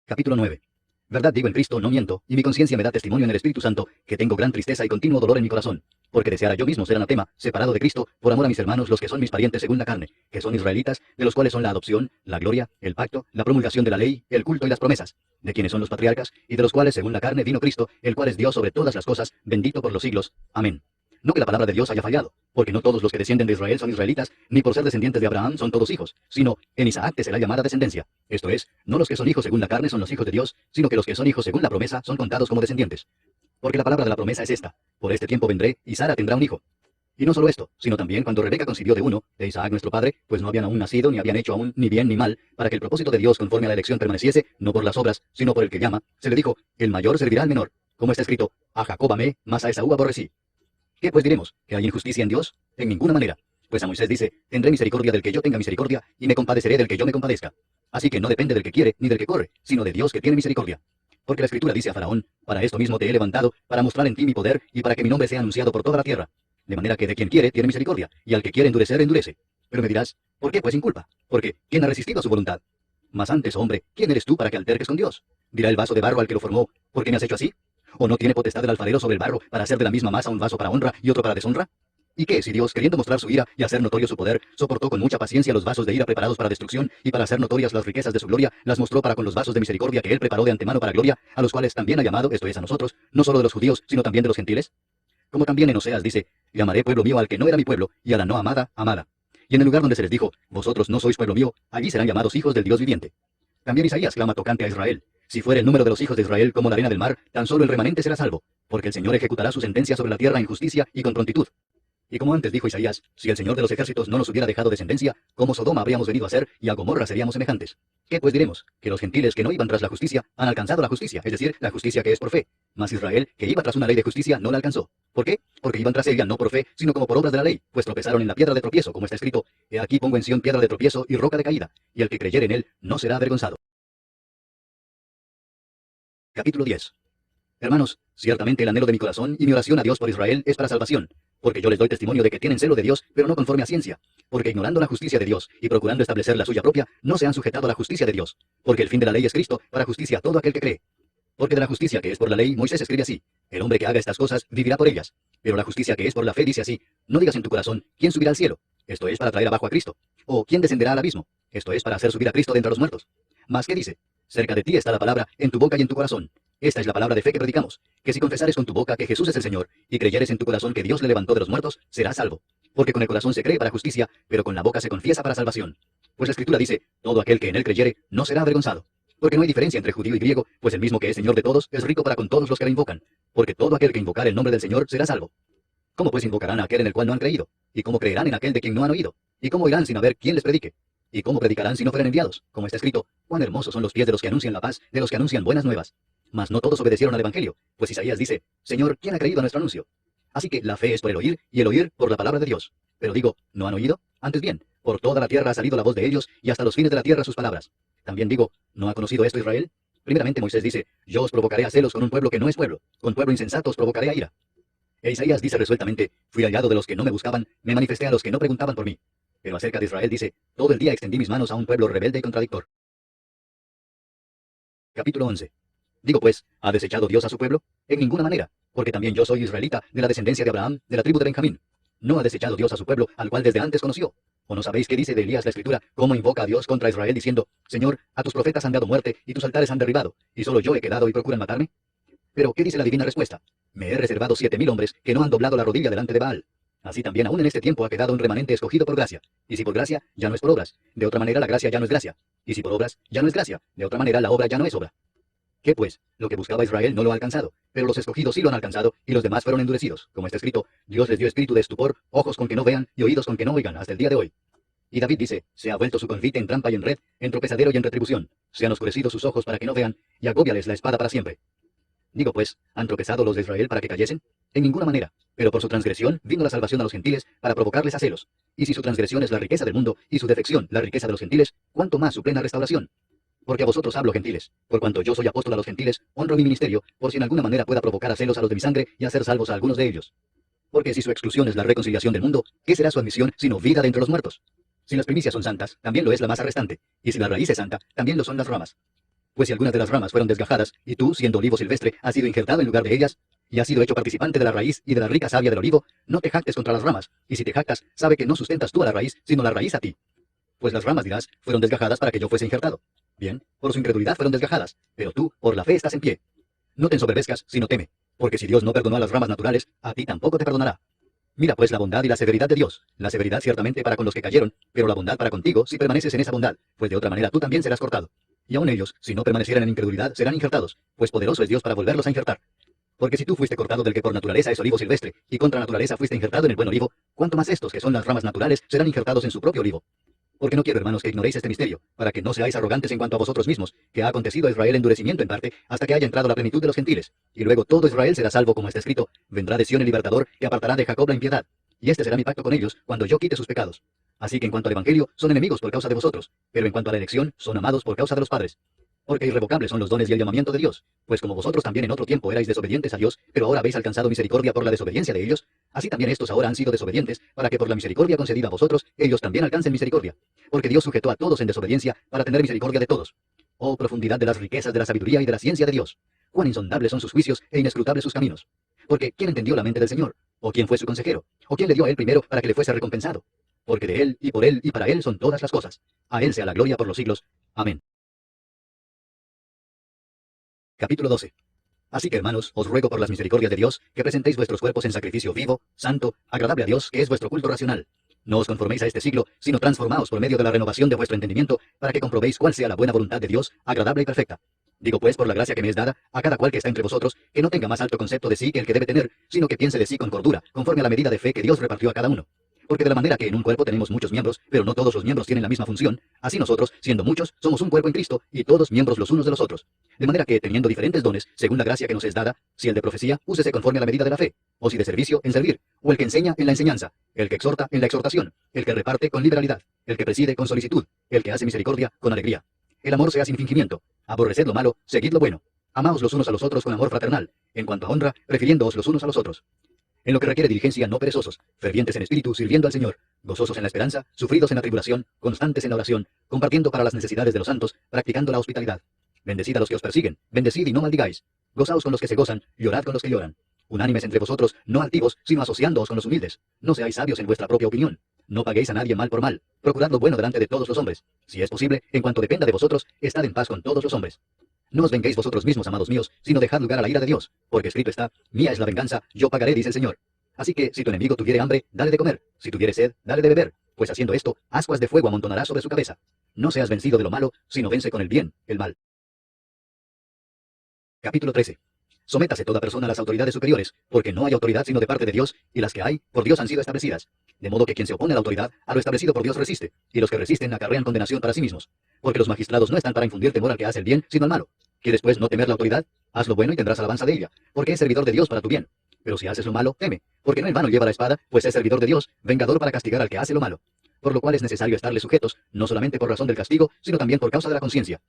Capítulo 9. Verdad digo en Cristo, no miento, y mi conciencia me da testimonio en el Espíritu Santo, que tengo gran tristeza y continuo dolor en mi corazón, porque deseara yo mismo ser anatema, separado de Cristo, por amor a mis hermanos, los que son mis parientes según la carne, que son israelitas, de los cuales son la adopción, la gloria, el pacto, la promulgación de la ley, el culto y las promesas, de quienes son los patriarcas, y de los cuales según la carne vino Cristo, el cual es Dios sobre todas las cosas, bendito por los siglos. Amén. No que la palabra de Dios haya fallado, porque no todos los que descienden de Israel son israelitas, ni por ser descendientes de Abraham son todos hijos, sino en Isaac te será llamada descendencia. Esto es, no los que son hijos según la carne son los hijos de Dios, sino que los que son hijos según la promesa son contados como descendientes. Porque la palabra de la promesa es esta: por este tiempo vendré, y Sara tendrá un hijo. Y no solo esto, sino también cuando Rebeca concibió de uno, de Isaac nuestro padre, pues no habían aún nacido, ni habían hecho aún ni bien ni mal, para que el propósito de Dios conforme a la elección permaneciese, no por las obras, sino por el que llama, se le dijo, el mayor servirá al menor. Como está escrito, a Jacob amé, mas a Esaú aborrecí. ¿Qué pues diremos? ¿Que hay injusticia en Dios? En ninguna manera. Pues a Moisés dice, tendré misericordia del que yo tenga misericordia, y me compadeceré del que yo me compadezca. Así que no depende del que quiere, ni del que corre, sino de Dios que tiene misericordia. Porque la Escritura dice a Faraón, para esto mismo te he levantado, para mostrar en ti mi poder, y para que mi nombre sea anunciado por toda la tierra. De manera que de quien quiere, tiene misericordia, y al que quiere endurecer, endurece. Pero me dirás, ¿por qué pues sin culpa? Porque, ¿quién ha resistido a su voluntad? Mas antes, hombre, ¿quién eres tú para que alterques con Dios? Dirá el vaso de barro al que lo formó, ¿por qué me has hecho así? ¿O no tiene potestad el alfarero sobre el barro para hacer de la misma masa un vaso para honra y otro para deshonra? ¿Y qué, si Dios, queriendo mostrar su ira y hacer notorio su poder, soportó con mucha paciencia los vasos de ira preparados para destrucción, y para hacer notorias las riquezas de su gloria, las mostró para con los vasos de misericordia que él preparó de antemano para gloria, a los cuales también ha llamado, esto es a nosotros, no solo de los judíos, sino también de los gentiles? Como también en Oseas dice, llamaré pueblo mío al que no era mi pueblo, y a la no amada, amada. Y en el lugar donde se les dijo, vosotros no sois pueblo mío, allí serán llamados hijos del Dios viviente. También Isaías clama tocante a Israel. Si fuere el número de los hijos de Israel como la arena del mar, tan solo el remanente será salvo, porque el Señor ejecutará su sentencia sobre la tierra en justicia y con prontitud. Y como antes dijo Isaías, si el Señor de los ejércitos no nos hubiera dejado descendencia, como Sodoma habríamos venido a ser, y a Gomorra seríamos semejantes. ¿Qué pues diremos? Que los gentiles que no iban tras la justicia han alcanzado la justicia, es decir, la justicia que es por fe. Mas Israel, que iba tras una ley de justicia, no la alcanzó. ¿Por qué? Porque iban tras ella no por fe, sino como por obras de la ley, pues tropezaron en la piedra de tropiezo, como está escrito, he aquí pongo en Sión piedra de tropiezo y roca de caída, y el que creyere en él no será avergonzado. Capítulo 10. Hermanos, ciertamente el anhelo de mi corazón y mi oración a Dios por Israel es para salvación, porque yo les doy testimonio de que tienen celo de Dios, pero no conforme a ciencia, porque ignorando la justicia de Dios y procurando establecer la suya propia, no se han sujetado a la justicia de Dios, porque el fin de la ley es Cristo, para justicia a todo aquel que cree. Porque de la justicia que es por la ley, Moisés escribe así: el hombre que haga estas cosas vivirá por ellas. Pero la justicia que es por la fe dice así: no digas en tu corazón, ¿quién subirá al cielo? Esto es para traer abajo a Cristo. O ¿quién descenderá al abismo? Esto es para hacer subir a Cristo de entre los muertos. Mas ¿qué dice? Cerca de ti está la palabra, en tu boca y en tu corazón. Esta es la palabra de fe que predicamos, que si confesares con tu boca que Jesús es el Señor, y creyeres en tu corazón que Dios le levantó de los muertos, serás salvo. Porque con el corazón se cree para justicia, pero con la boca se confiesa para salvación. Pues la Escritura dice: todo aquel que en él creyere no será avergonzado. Porque no hay diferencia entre judío y griego, pues el mismo que es Señor de todos es rico para con todos los que le invocan. Porque todo aquel que invocar el nombre del Señor será salvo. ¿Cómo pues invocarán a aquel en el cual no han creído? ¿Y cómo creerán en aquel de quien no han oído? ¿Y cómo irán sin haber quien les predique? ¿Y cómo predicarán si no fueren enviados? Como está escrito: cuán hermosos son los pies de los que anuncian la paz, de los que anuncian buenas nuevas. Mas no todos obedecieron al evangelio, pues Isaías dice: Señor, ¿quién ha creído a nuestro anuncio? Así que la fe es por el oír, y el oír por la palabra de Dios. Pero digo, ¿no han oído? Antes bien, por toda la tierra ha salido la voz de ellos, y hasta los fines de la tierra sus palabras. También digo, ¿no ha conocido esto Israel? Primeramente Moisés dice: yo os provocaré a celos con un pueblo que no es pueblo, con pueblo insensato os provocaré a ira. E Isaías dice resueltamente: fui hallado de los que no me buscaban, me manifesté a los que no preguntaban por mí. Pero acerca de Israel dice: todo el día extendí mis manos a un pueblo rebelde y contradictor. Capítulo 11. Digo pues, ¿ha desechado Dios a su pueblo? En ninguna manera, porque también yo soy israelita, de la descendencia de Abraham, de la tribu de Benjamín. No ha desechado Dios a su pueblo, al cual desde antes conoció. ¿O no sabéis qué dice de Elías la Escritura, cómo invoca a Dios contra Israel diciendo: Señor, a tus profetas han dado muerte, y tus altares han derribado, y solo yo he quedado y procuran matarme? Pero ¿qué dice la divina respuesta? Me he reservado 7,000 hombres que no han doblado la rodilla delante de Baal. Así también aún en este tiempo ha quedado un remanente escogido por gracia. Y si por gracia, ya no es por obras. De otra manera la gracia ya no es gracia. Y si por obras, ya no es gracia. De otra manera la obra ya no es obra. ¿Qué pues? Lo que buscaba Israel no lo ha alcanzado, pero los escogidos sí lo han alcanzado, y los demás fueron endurecidos. Como está escrito: Dios les dio espíritu de estupor, ojos con que no vean, y oídos con que no oigan, hasta el día de hoy. Y David dice: se ha vuelto su confite en trampa y en red, en tropezadero y en retribución. Se han oscurecido sus ojos para que no vean, y agóbiales la espada para siempre. Digo pues, ¿han tropezado los de Israel para que cayesen? En ninguna manera, pero por su transgresión vino la salvación a los gentiles para provocarles a celos. Y si su transgresión es la riqueza del mundo, y su defección la riqueza de los gentiles, ¿cuánto más su plena restauración? Porque a vosotros hablo, gentiles, por cuanto yo soy apóstol a los gentiles, honro mi ministerio, por si en alguna manera pueda provocar a celos a los de mi sangre y hacer salvos a algunos de ellos. Porque si su exclusión es la reconciliación del mundo, ¿qué será su admisión sino vida de entre los muertos? Si las primicias son santas, también lo es la masa restante, y si la raíz es santa, también lo son las ramas. Pues si algunas de las ramas fueron desgajadas, y tú, siendo olivo silvestre, has sido injertado en lugar de ellas, y has sido hecho participante de la raíz y de la rica savia del olivo, no te jactes contra las ramas, y si te jactas, sabe que no sustentas tú a la raíz, sino la raíz a ti. Pues las ramas, dirás, fueron desgajadas para que yo fuese injertado. Bien, por su incredulidad fueron desgajadas, pero tú, por la fe, estás en pie. No te ensoberbezcas, sino teme, porque si Dios no perdonó a las ramas naturales, a ti tampoco te perdonará. Mira pues la bondad y la severidad de Dios, la severidad ciertamente para con los que cayeron, pero la bondad para contigo si permaneces en esa bondad, pues de otra manera tú también serás cortado. Y aun ellos, si no permanecieran en incredulidad, serán injertados, pues poderoso es Dios para volverlos a injertar. Porque si tú fuiste cortado del que por naturaleza es olivo silvestre, y contra naturaleza fuiste injertado en el buen olivo, ¿cuánto más estos, que son las ramas naturales, serán injertados en su propio olivo? Porque no quiero, hermanos, que ignoréis este misterio, para que no seáis arrogantes en cuanto a vosotros mismos, que ha acontecido a Israel endurecimiento en parte, hasta que haya entrado la plenitud de los gentiles. Y luego todo Israel será salvo, como está escrito: vendrá de Sión el libertador, que apartará de Jacob la impiedad. Y este será mi pacto con ellos, cuando yo quite sus pecados. Así que en cuanto al evangelio, son enemigos por causa de vosotros, pero en cuanto a la elección, son amados por causa de los padres. Porque irrevocables son los dones y el llamamiento de Dios, pues como vosotros también en otro tiempo erais desobedientes a Dios, pero ahora habéis alcanzado misericordia por la desobediencia de ellos, así también estos ahora han sido desobedientes, para que por la misericordia concedida a vosotros, ellos también alcancen misericordia. Porque Dios sujetó a todos en desobediencia, para tener misericordia de todos. Oh profundidad de las riquezas de la sabiduría y de la ciencia de Dios. Cuán insondables son sus juicios e inescrutables sus caminos. Porque ¿quién entendió la mente del Señor? ¿O quién fue su consejero? ¿O quién le dio a él primero para que le fuese recompensado? Porque de él, y para él son todas las cosas. A él sea la gloria por los siglos. Amén. Capítulo 12. Así que, hermanos, os ruego por las misericordias de Dios, que presentéis vuestros cuerpos en sacrificio vivo, santo, agradable a Dios, que es vuestro culto racional. No os conforméis a este siglo, sino transformaos por medio de la renovación de vuestro entendimiento, para que comprobéis cuál sea la buena voluntad de Dios, agradable y perfecta. Digo pues, por la gracia que me es dada, a cada cual que está entre vosotros, que no tenga más alto concepto de sí que el que debe tener, sino que piense de sí con cordura, conforme a la medida de fe que Dios repartió a cada uno. Porque de la manera que en un cuerpo tenemos muchos miembros, pero no todos los miembros tienen la misma función, así nosotros, siendo muchos, somos un cuerpo en Cristo, y todos miembros los unos de los otros. De manera que, teniendo diferentes dones, según la gracia que nos es dada, si el de profecía, úsese conforme a la medida de la fe, o si de servicio, en servir, o el que enseña, en la enseñanza, el que exhorta, en la exhortación, el que reparte, con liberalidad, el que preside, con solicitud, el que hace misericordia, con alegría. El amor sea sin fingimiento, aborreced lo malo, seguid lo bueno. Amaos los unos a los otros con amor fraternal, en cuanto a honra, refiriéndoos los unos a los otros. En lo que requiere diligencia, no perezosos, fervientes en espíritu, sirviendo al Señor, gozosos en la esperanza, sufridos en la tribulación, constantes en la oración, compartiendo para las necesidades de los santos, practicando la hospitalidad. Bendecid a los que os persiguen, bendecid y no maldigáis. Gozaos con los que se gozan, llorad con los que lloran. Unánimes entre vosotros, no altivos, sino asociándoos con los humildes. No seáis sabios en vuestra propia opinión. No paguéis a nadie mal por mal. Procurad lo bueno delante de todos los hombres. Si es posible, en cuanto dependa de vosotros, estad en paz con todos los hombres. No os venguéis vosotros mismos, amados míos, sino dejad lugar a la ira de Dios, porque escrito está: mía es la venganza, yo pagaré, dice el Señor. Así que, si tu enemigo tuviere hambre, dale de comer; si tuviere sed, dale de beber, pues haciendo esto, ascuas de fuego amontonarás sobre su cabeza. No seas vencido de lo malo, sino vence con el bien el mal. Capítulo 13. Sométase toda persona a las autoridades superiores, porque no hay autoridad sino de parte de Dios, y las que hay, por Dios han sido establecidas. De modo que quien se opone a la autoridad, a lo establecido por Dios resiste, y los que resisten acarrean condenación para sí mismos. Porque los magistrados no están para infundir temor al que hace el bien, sino al malo. ¿Quieres pues no temer la autoridad? Haz lo bueno y tendrás alabanza de ella, porque es servidor de Dios para tu bien. Pero si haces lo malo, teme, porque no en vano lleva la espada, pues es servidor de Dios, vengador para castigar al que hace lo malo. Por lo cual es necesario estarle sujetos, no solamente por razón del castigo, sino también por causa de la conciencia.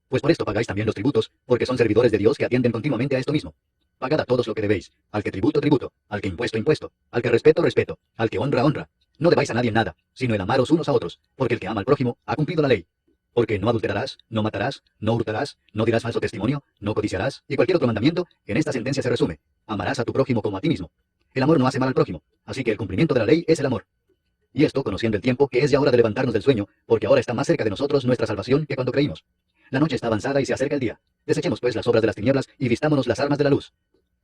Pues por esto pagáis también los tributos, porque son servidores de Dios que atienden continuamente a esto mismo. Pagad a todos lo que debéis: al que tributo, tributo; al que impuesto, impuesto; al que respeto, respeto; al que honra, honra. No debáis a nadie nada, sino el amaros unos a otros, porque el que ama al prójimo ha cumplido la ley. Porque no adulterarás, no matarás, no hurtarás, no dirás falso testimonio, no codiciarás, y cualquier otro mandamiento, en esta sentencia se resume: amarás a tu prójimo como a ti mismo. El amor no hace mal al prójimo, así que el cumplimiento de la ley es el amor. Y esto conociendo el tiempo, que es ya hora de levantarnos del sueño, porque ahora está más cerca de nosotros nuestra salvación que cuando creímos. La noche está avanzada y se acerca el día. Desechemos pues las obras de las tinieblas y vistámonos las armas de la luz.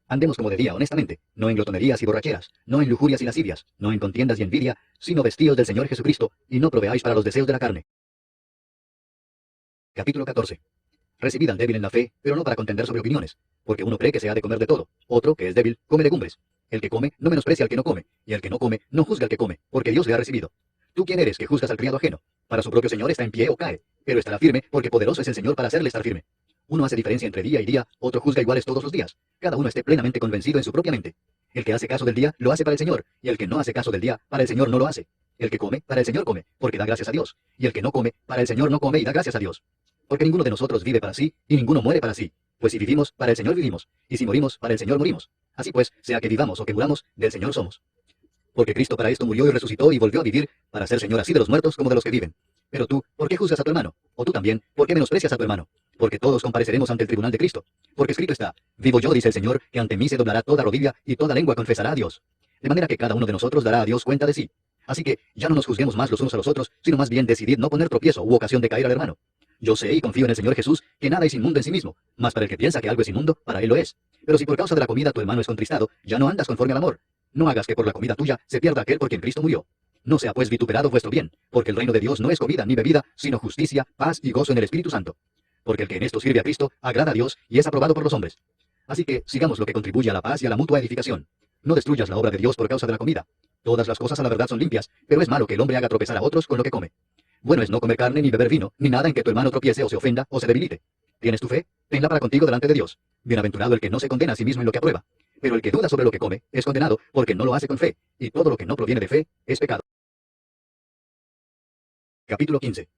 Andemos como de día, honestamente, no en glotonerías y borracheras, no en lujurias y lascivias, no en contiendas y envidia, sino vestíos del Señor Jesucristo, y no proveáis para los deseos de la carne. Capítulo 14. Recibid al débil en la fe, pero no para contender sobre opiniones, porque uno cree que se ha de comer de todo; otro, que es débil, come legumbres. El que come, no menosprecia al que no come, y el que no come, no juzga al que come, porque Dios le ha recibido. ¿Tú quién eres que juzgas al criado ajeno? Para su propio Señor está en pie o cae, pero estará firme, porque poderoso es el Señor para hacerle estar firme. Uno hace diferencia entre día y día, otro juzga iguales todos los días. Cada uno esté plenamente convencido en su propia mente. El que hace caso del día, lo hace para el Señor, y el que no hace caso del día, para el Señor no lo hace. El que come, para el Señor come, porque da gracias a Dios, y el que no come, para el Señor no come y da gracias a Dios. Porque ninguno de nosotros vive para sí, y ninguno muere para sí. Pues si vivimos, para el Señor vivimos, y si morimos, para el Señor morimos. Así pues, sea que vivamos o que muramos, del Señor somos. Porque Cristo para esto murió y resucitó y volvió a vivir, para ser Señor así de los muertos como de los que viven. Pero tú, ¿por qué juzgas a tu hermano? O tú también, ¿por qué menosprecias a tu hermano? Porque todos compareceremos ante el tribunal de Cristo. Porque escrito está: vivo yo, dice el Señor, que ante mí se doblará toda rodilla, y toda lengua confesará a Dios. De manera que cada uno de nosotros dará a Dios cuenta de sí. Así que, ya no nos juzguemos más los unos a los otros, sino más bien decidid no poner tropiezo u ocasión de caer al hermano. Yo sé y confío en el Señor Jesús, que nada es inmundo en sí mismo, mas para el que piensa que algo es inmundo, para él lo es. Pero si por causa de la comida tu hermano es contristado, ya no andas conforme al amor. No hagas que por la comida tuya se pierda aquel por quien Cristo murió. No sea pues vituperado vuestro bien, porque el reino de Dios no es comida ni bebida, sino justicia, paz y gozo en el Espíritu Santo. Porque el que en esto sirve a Cristo, agrada a Dios y es aprobado por los hombres. Así que sigamos lo que contribuye a la paz y a la mutua edificación. No destruyas la obra de Dios por causa de la comida. Todas las cosas a la verdad son limpias, pero es malo que el hombre haga tropezar a otros con lo que come. Bueno es no comer carne, ni beber vino, ni nada en que tu hermano tropiece o se ofenda o se debilite. ¿Tienes tu fe? Tenla para contigo delante de Dios. Bienaventurado el que no se condena a sí mismo en lo que aprueba. Pero el que duda sobre lo que come es condenado, porque no lo hace con fe, y todo lo que no proviene de fe es pecado. Capítulo 15.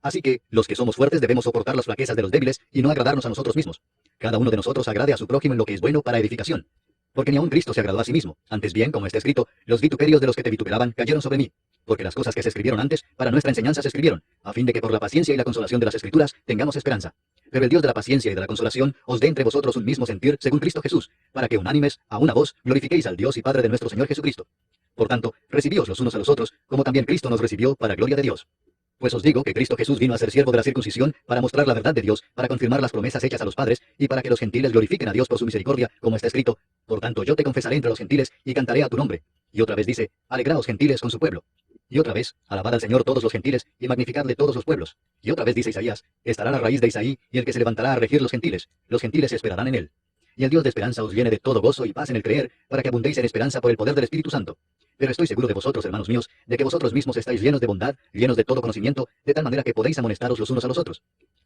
Así que, los que somos fuertes debemos soportar las flaquezas de los débiles y no agradarnos a nosotros mismos. Cada uno de nosotros agrade a su prójimo en lo que es bueno para edificación. Porque ni aun Cristo se agradó a sí mismo. Antes bien, como está escrito: los vituperios de los que te vituperaban cayeron sobre mí. Porque las cosas que se escribieron antes, para nuestra enseñanza se escribieron, a fin de que por la paciencia y la consolación de las Escrituras tengamos esperanza. Pero el Dios de la paciencia y de la consolación os dé entre vosotros un mismo sentir según Cristo Jesús, para que unánimes, a una voz, glorifiquéis al Dios y Padre de nuestro Señor Jesucristo. Por tanto, recibíos los unos a los otros, como también Cristo nos recibió, para gloria de Dios. Pues os digo que Cristo Jesús vino a ser siervo de la circuncisión, para mostrar la verdad de Dios, para confirmar las promesas hechas a los padres, y para que los gentiles glorifiquen a Dios por su misericordia, como está escrito: por tanto yo te confesaré entre los gentiles, y cantaré a tu nombre. Y otra vez dice: alegraos gentiles con su pueblo. Y otra vez: alabad al Señor todos los gentiles, y magnificadle todos los pueblos. Y otra vez dice Isaías: estará la raíz de Isaí, y el que se levantará a regir los gentiles esperarán en él. Y el Dios de esperanza os llene de todo gozo y paz en el creer, para que abundéis en esperanza por el poder del Espíritu Santo. Pero estoy seguro de vosotros, hermanos míos, de que vosotros mismos estáis llenos de bondad, llenos de todo conocimiento, de tal manera que podéis amonestaros los unos a los otros.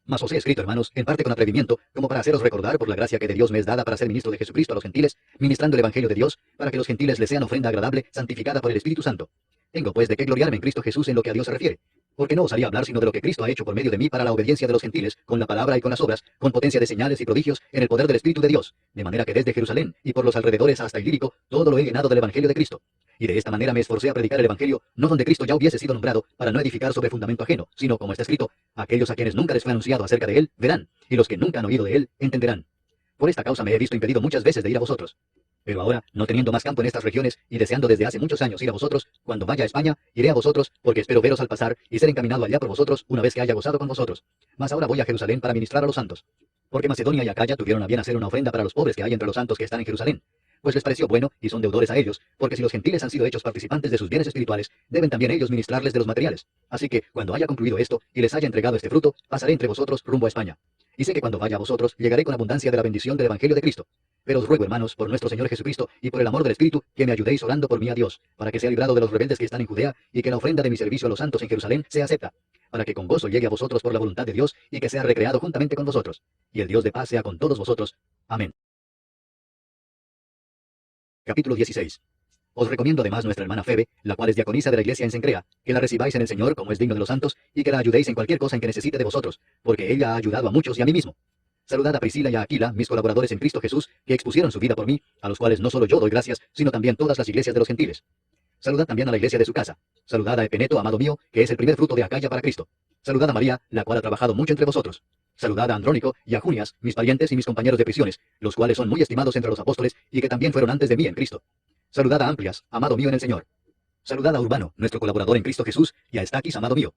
Mas os he escrito, hermanos, en parte con atrevimiento, como para haceros recordar por la gracia que de Dios me es dada para ser ministro de Jesucristo a los gentiles, ministrando el Evangelio de Dios, para que los gentiles les sean ofrenda agradable, santificada por el Espíritu Santo. Tengo pues de qué gloriarme en Cristo Jesús en lo que a Dios se refiere. Porque no osaría hablar sino de lo que Cristo ha hecho por medio de mí para la obediencia de los gentiles, con la palabra y con las obras, con potencia de señales y prodigios, en el poder del Espíritu de Dios, de manera que desde Jerusalén y por los alrededores hasta Ilírico, todo lo he llenado del Evangelio de Cristo. y de esta manera me esforcé a predicar el Evangelio, no donde Cristo ya hubiese sido nombrado, para no edificar sobre fundamento ajeno, sino, como está escrito, aquellos a quienes nunca les fue anunciado acerca de él, verán, y los que nunca han oído de él, entenderán. Por esta causa me he visto impedido muchas veces de ir a vosotros. Pero ahora, no teniendo más campo en estas regiones, y deseando desde hace muchos años ir a vosotros, cuando vaya a España, iré a vosotros, porque espero veros al pasar, y ser encaminado allá por vosotros, una vez que haya gozado con vosotros. Mas ahora voy a Jerusalén para ministrar a los santos. Porque Macedonia y Acaya tuvieron a bien hacer una ofrenda para los pobres que hay entre los santos que están en Jerusalén. Pues les pareció bueno, y son deudores a ellos, porque si los gentiles han sido hechos participantes de sus bienes espirituales, deben también ellos ministrarles de los materiales. Así que, cuando haya concluido esto, y les haya entregado este fruto, pasaré entre vosotros rumbo a España. Y sé que cuando vaya a vosotros, llegaré con abundancia de la bendición del Evangelio de Cristo. Pero os ruego, hermanos, por nuestro Señor Jesucristo, y por el amor del Espíritu, que me ayudéis orando por mí a Dios, para que sea librado de los rebeldes que están en Judea, y que la ofrenda de mi servicio a los santos en Jerusalén sea acepta, para que con gozo llegue a vosotros por la voluntad de Dios, y que sea recreado juntamente con vosotros. Y el Dios de paz sea con todos vosotros. Amén. Capítulo 16. Os recomiendo además nuestra hermana Febe, la cual es diaconisa de la iglesia en Cencrea, que la recibáis en el Señor como es digno de los santos, y que la ayudéis en cualquier cosa en que necesite de vosotros, porque ella ha ayudado a muchos y a mí mismo. Saludad a Priscila y a Aquila, mis colaboradores en Cristo Jesús, que expusieron su vida por mí, a los cuales no solo yo doy gracias, sino también todas las iglesias de los gentiles. Saludad también a la iglesia de su casa. Saludad a Epeneto, amado mío, que es el primer fruto de Acaya para Cristo. Saludad a María, la cual ha trabajado mucho entre vosotros. Saludad a Andrónico y a Junias, mis parientes y mis compañeros de prisiones, los cuales son muy estimados entre los apóstoles y que también fueron antes de mí en Cristo. Saludad a Amplias, amado mío en el Señor. Saludad a Urbano, nuestro colaborador en Cristo Jesús, y a Estaquis, amado mío.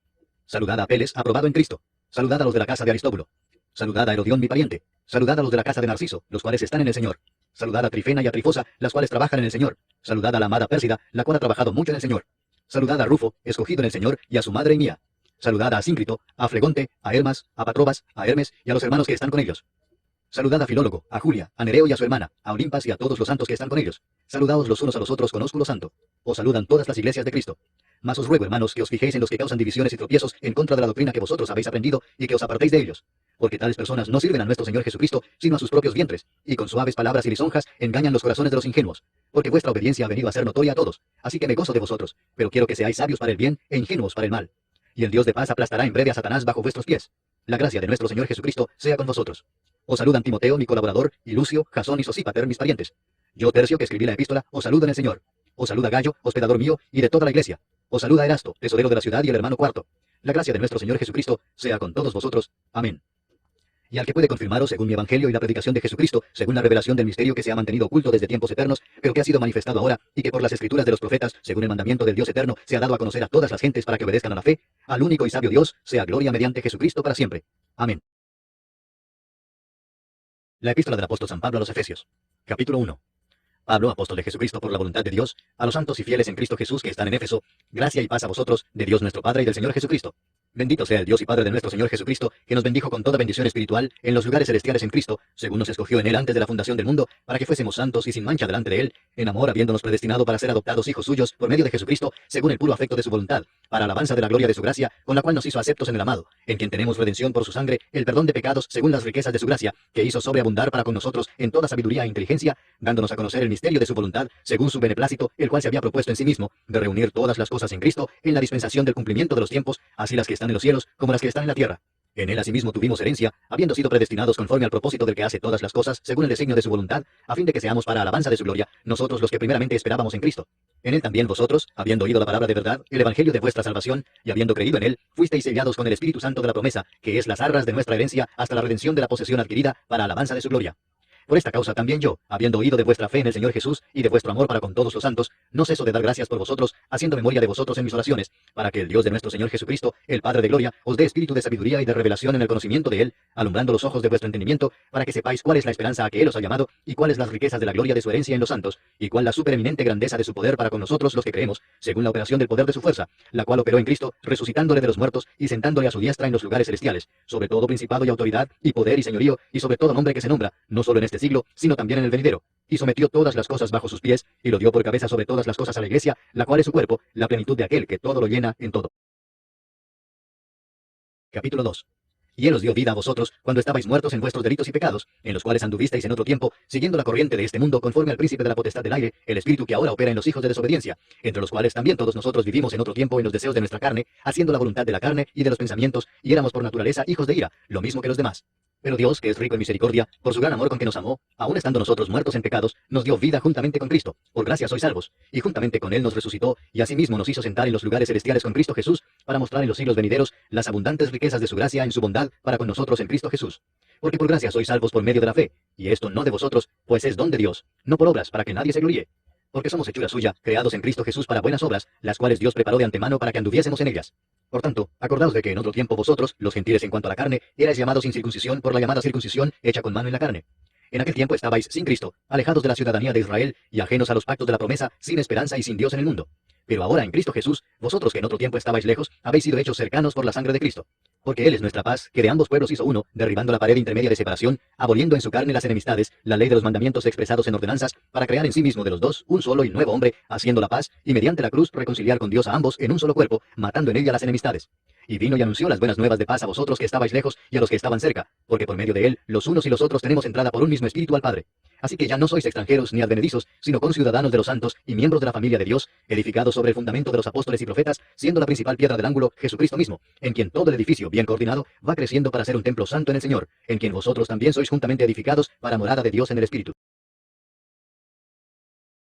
Saludad a Apeles, aprobado en Cristo. Saludad a los de la casa de Aristóbulo. Saludad a Herodión, mi pariente. Saludad a los de la casa de Narciso, los cuales están en el Señor. Saludad a Trifena y a Trifosa, las cuales trabajan en el Señor. Saludad a la amada Pérsida, la cual ha trabajado mucho en el Señor. Saludad a Rufo, escogido en el Señor, y a su madre y mía. Saludad a Asíncrito, a Flegonte, a Hermas, a Patrobas, a Hermes y a los hermanos que están con ellos. Saludad a Filólogo, a Julia, a Nereo y a su hermana, a Olimpas y a todos los santos que están con ellos. Saludaos los unos a los otros con ósculo santo. Os saludan todas las iglesias de Cristo. Mas os ruego, hermanos, que os fijéis en los que causan divisiones y tropiezos en contra de la doctrina que vosotros habéis aprendido y que os apartéis de ellos. Porque tales personas no sirven a nuestro Señor Jesucristo, sino a sus propios vientres, y con suaves palabras y lisonjas engañan los corazones de los ingenuos. Porque vuestra obediencia ha venido a ser notoria a todos. Así que me gozo de vosotros, pero quiero que seáis sabios para el bien e ingenuos para el mal. Y el Dios de paz aplastará en breve a Satanás bajo vuestros pies. La gracia de nuestro Señor Jesucristo sea con vosotros. Os saludan Timoteo, mi colaborador, y Lucio, Jasón y Sosípater, mis parientes. Yo, Tercio, que escribí la epístola, os saludo en el Señor. Os saluda Gallo, hospedador mío, y de toda la iglesia. Os saluda Erasto, tesorero de la ciudad, y el hermano Cuarto. La gracia de nuestro Señor Jesucristo sea con todos vosotros. Amén. Y al que puede confirmaros según mi evangelio y la predicación de Jesucristo, según la revelación del misterio que se ha mantenido oculto desde tiempos eternos, pero que ha sido manifestado ahora, y que por las escrituras de los profetas, según el mandamiento del Dios eterno, se ha dado a conocer a todas las gentes para que obedezcan a la fe, al único y sabio Dios, sea gloria mediante Jesucristo para siempre. Amén. La epístola del apóstol San Pablo a los Efesios. Capítulo 1. Pablo, apóstol de Jesucristo por la voluntad de Dios, a los santos y fieles en Cristo Jesús que están en Éfeso, gracia y paz a vosotros, de Dios nuestro Padre y del Señor Jesucristo. Bendito sea el Dios y Padre de nuestro Señor Jesucristo, que nos bendijo con toda bendición espiritual en los lugares celestiales en Cristo, según nos escogió en Él antes de la fundación del mundo, para que fuésemos santos y sin mancha delante de Él, en amor habiéndonos predestinado para ser adoptados hijos suyos por medio de Jesucristo, según el puro afecto de su voluntad, para alabanza de la gloria de su gracia, con la cual nos hizo aceptos en el amado, en quien tenemos redención por su sangre, el perdón de pecados según las riquezas de su gracia, que hizo sobreabundar para con nosotros en toda sabiduría e inteligencia, dándonos a conocer el misterio de su voluntad, según su beneplácito, el cual se había propuesto en sí mismo, de reunir todas las cosas en Cristo, en la dispensación del cumplimiento de los tiempos, así las que están en los cielos como las que están en la tierra. En él asimismo tuvimos herencia, habiendo sido predestinados conforme al propósito del que hace todas las cosas, según el designio de su voluntad, a fin de que seamos para alabanza de su gloria, nosotros los que primeramente esperábamos en Cristo. En él también vosotros, habiendo oído la palabra de verdad, el evangelio de vuestra salvación, y habiendo creído en él, fuisteis sellados con el Espíritu Santo de la promesa, que es las arras de nuestra herencia, hasta la redención de la posesión adquirida, para alabanza de su gloria. Por esta causa también yo, habiendo oído de vuestra fe en el Señor Jesús y de vuestro amor para con todos los santos, no ceso de dar gracias por vosotros, haciendo memoria de vosotros en mis oraciones, para que el Dios de nuestro Señor Jesucristo, el Padre de gloria, os dé espíritu de sabiduría y de revelación en el conocimiento de Él, alumbrando los ojos de vuestro entendimiento, para que sepáis cuál es la esperanza a que Él os ha llamado, y cuáles las riquezas de la gloria de su herencia en los santos, y cuál la supereminente grandeza de su poder para con nosotros los que creemos, según la operación del poder de su fuerza, la cual operó en Cristo, resucitándole de los muertos y sentándole a su diestra en los lugares celestiales, sobre todo principado y autoridad, y poder y señorío, y sobre todo nombre que se nombra, no solo en este siglo, sino también en el venidero, y sometió todas las cosas bajo sus pies, y lo dio por cabeza sobre todas las cosas a la iglesia, la cual es su cuerpo, la plenitud de aquel que todo lo llena en todo. Capítulo 2. Y Él os dio vida a vosotros, cuando estabais muertos en vuestros delitos y pecados, en los cuales anduvisteis en otro tiempo, siguiendo la corriente de este mundo, conforme al príncipe de la potestad del aire, el espíritu que ahora opera en los hijos de desobediencia, entre los cuales también todos nosotros vivimos en otro tiempo en los deseos de nuestra carne, haciendo la voluntad de la carne y de los pensamientos, y éramos por naturaleza hijos de ira, lo mismo que los demás. Pero Dios, que es rico en misericordia, por su gran amor con que nos amó, aun estando nosotros muertos en pecados, nos dio vida juntamente con Cristo. Por gracia sois salvos. Y juntamente con Él nos resucitó, y asimismo nos hizo sentar en los lugares celestiales con Cristo Jesús, para mostrar en los siglos venideros las abundantes riquezas de su gracia en su bondad para con nosotros en Cristo Jesús. Porque por gracia sois salvos por medio de la fe, y esto no de vosotros, pues es don de Dios, no por obras, para que nadie se gloríe. Porque somos hechura suya, creados en Cristo Jesús para buenas obras, las cuales Dios preparó de antemano para que anduviésemos en ellas. Por tanto, acordaos de que en otro tiempo vosotros, los gentiles en cuanto a la carne, erais llamados sin circuncisión por la llamada circuncisión hecha con mano en la carne. En aquel tiempo estabais sin Cristo, alejados de la ciudadanía de Israel y ajenos a los pactos de la promesa, sin esperanza y sin Dios en el mundo. Pero ahora en Cristo Jesús, vosotros que en otro tiempo estabais lejos, habéis sido hechos cercanos por la sangre de Cristo. Porque Él es nuestra paz, que de ambos pueblos hizo uno, derribando la pared intermedia de separación, aboliendo en su carne las enemistades, la ley de los mandamientos expresados en ordenanzas, para crear en sí mismo de los dos un solo y nuevo hombre, haciendo la paz, y mediante la cruz reconciliar con Dios a ambos en un solo cuerpo, matando en ella las enemistades. Y vino y anunció las buenas nuevas de paz a vosotros que estabais lejos y a los que estaban cerca, porque por medio de Él, los unos y los otros tenemos entrada por un mismo espíritu al Padre. Así que ya no sois extranjeros ni advenedizos, sino conciudadanos de los santos y miembros de la familia de Dios, edificados sobre el fundamento de los apóstoles y profetas, siendo la principal piedra del ángulo Jesucristo mismo, en quien todo el edificio, bien coordinado, va creciendo para ser un templo santo en el Señor, en quien vosotros también sois juntamente edificados para morada de Dios en el Espíritu.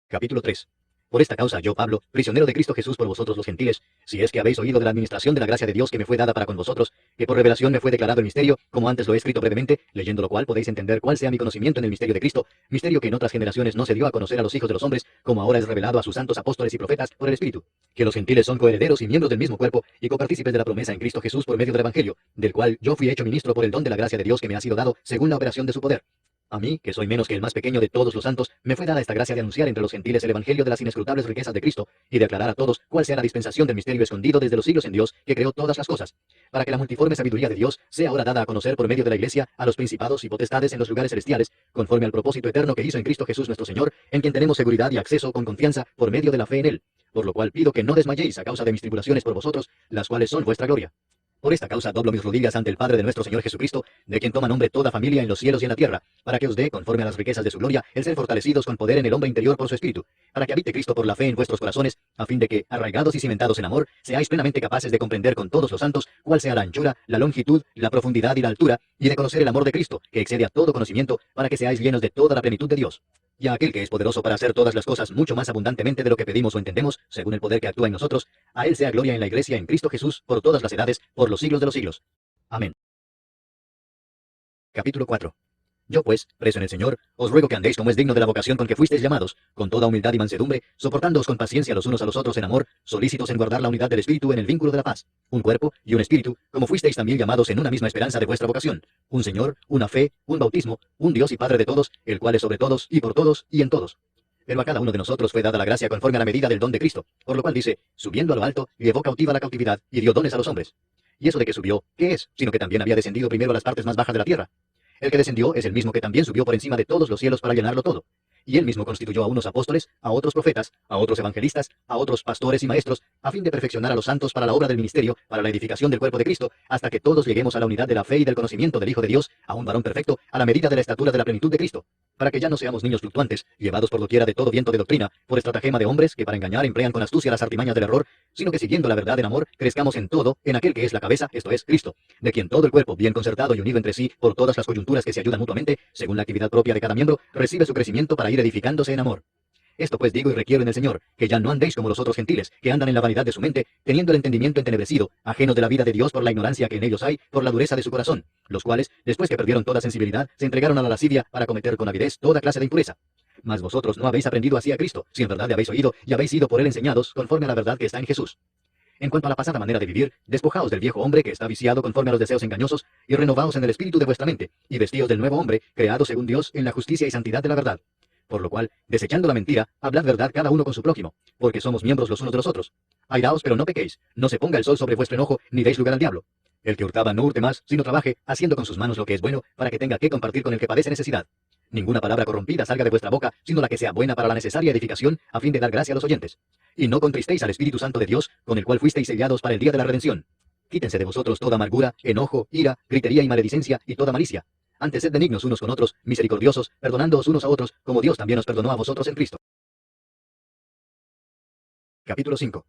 Capítulo 3. Por esta causa yo, Pablo, prisionero de Cristo Jesús por vosotros los gentiles, si es que habéis oído de la administración de la gracia de Dios que me fue dada para con vosotros, que por revelación me fue declarado el misterio, como antes lo he escrito brevemente, leyendo lo cual podéis entender cuál sea mi conocimiento en el misterio de Cristo, misterio que en otras generaciones no se dio a conocer a los hijos de los hombres, como ahora es revelado a sus santos apóstoles y profetas por el Espíritu, que los gentiles son coherederos y miembros del mismo cuerpo, y copartícipes de la promesa en Cristo Jesús por medio del Evangelio, del cual yo fui hecho ministro por el don de la gracia de Dios que me ha sido dado, según la operación de su poder. A mí, que soy menos que el más pequeño de todos los santos, me fue dada esta gracia de anunciar entre los gentiles el evangelio de las inescrutables riquezas de Cristo, y de aclarar a todos cuál sea la dispensación del misterio escondido desde los siglos en Dios, que creó todas las cosas, para que la multiforme sabiduría de Dios sea ahora dada a conocer por medio de la Iglesia a los principados y potestades en los lugares celestiales, conforme al propósito eterno que hizo en Cristo Jesús nuestro Señor, en quien tenemos seguridad y acceso con confianza por medio de la fe en Él. Por lo cual pido que no desmayéis a causa de mis tribulaciones por vosotros, las cuales son vuestra gloria. Por esta causa doblo mis rodillas ante el Padre de nuestro Señor Jesucristo, de quien toma nombre toda familia en los cielos y en la tierra, para que os dé, conforme a las riquezas de su gloria, el ser fortalecidos con poder en el hombre interior por su Espíritu, para que habite Cristo por la fe en vuestros corazones, a fin de que, arraigados y cimentados en amor, seáis plenamente capaces de comprender con todos los santos cuál sea la anchura, la longitud, la profundidad y la altura, y de conocer el amor de Cristo, que excede a todo conocimiento, para que seáis llenos de toda la plenitud de Dios. Y a aquel que es poderoso para hacer todas las cosas mucho más abundantemente de lo que pedimos o entendemos, según el poder que actúa en nosotros, a Él sea gloria en la Iglesia en Cristo Jesús, por todas las edades, por los siglos de los siglos. Amén. Capítulo 4. Yo pues, preso en el Señor, os ruego que andéis como es digno de la vocación con que fuisteis llamados, con toda humildad y mansedumbre, soportándoos con paciencia los unos a los otros en amor, solícitos en guardar la unidad del Espíritu en el vínculo de la paz, un cuerpo y un espíritu, como fuisteis también llamados en una misma esperanza de vuestra vocación, un Señor, una fe, un bautismo, un Dios y Padre de todos, el cual es sobre todos, y por todos, y en todos. Pero a cada uno de nosotros fue dada la gracia conforme a la medida del don de Cristo, por lo cual dice, subiendo a lo alto, llevó cautiva la cautividad, y dio dones a los hombres. Y eso de que subió, ¿qué es? Sino que también había descendido primero a las partes más bajas de la tierra. El que descendió es el mismo que también subió por encima de todos los cielos para llenarlo todo. Y él mismo constituyó a unos apóstoles, a otros profetas, a otros evangelistas, a otros pastores y maestros, a fin de perfeccionar a los santos para la obra del ministerio, para la edificación del cuerpo de Cristo, hasta que todos lleguemos a la unidad de la fe y del conocimiento del Hijo de Dios, a un varón perfecto, a la medida de la estatura de la plenitud de Cristo, para que ya no seamos niños fluctuantes, llevados por doquiera de todo viento de doctrina, por estratagema de hombres que para engañar emplean con astucia las artimañas del error, sino que siguiendo la verdad en amor, crezcamos en todo, en aquel que es la cabeza, esto es, Cristo, de quien todo el cuerpo, bien concertado y unido entre sí, por todas las coyunturas que se ayudan mutuamente, según la actividad propia de cada miembro, recibe su crecimiento para ir edificándose en amor. Esto pues digo y requiero en el Señor, que ya no andéis como los otros gentiles, que andan en la vanidad de su mente, teniendo el entendimiento entenebrecido, ajenos de la vida de Dios por la ignorancia que en ellos hay, por la dureza de su corazón, los cuales, después que perdieron toda sensibilidad, se entregaron a la lascivia para cometer con avidez toda clase de impureza. Mas vosotros no habéis aprendido así a Cristo, si en verdad le habéis oído y habéis sido por él enseñados, conforme a la verdad que está en Jesús. En cuanto a la pasada manera de vivir, despojaos del viejo hombre que está viciado conforme a los deseos engañosos, y renovaos en el espíritu de vuestra mente, y vestíos del nuevo hombre, creado según Dios en la justicia y santidad de la verdad. Por lo cual, desechando la mentira, hablad verdad cada uno con su prójimo, porque somos miembros los unos de los otros. Airaos, pero no pequéis, no se ponga el sol sobre vuestro enojo, ni deis lugar al diablo. El que hurtaba no hurte más, sino trabaje, haciendo con sus manos lo que es bueno, para que tenga que compartir con el que padece necesidad. Ninguna palabra corrompida salga de vuestra boca, sino la que sea buena para la necesaria edificación, a fin de dar gracia a los oyentes. Y no contristéis al Espíritu Santo de Dios, con el cual fuisteis sellados para el día de la redención. Quítense de vosotros toda amargura, enojo, ira, gritería y maledicencia, y toda malicia. Antes sed benignos unos con otros, misericordiosos, perdonándoos unos a otros, como Dios también os perdonó a vosotros en Cristo. Capítulo 5.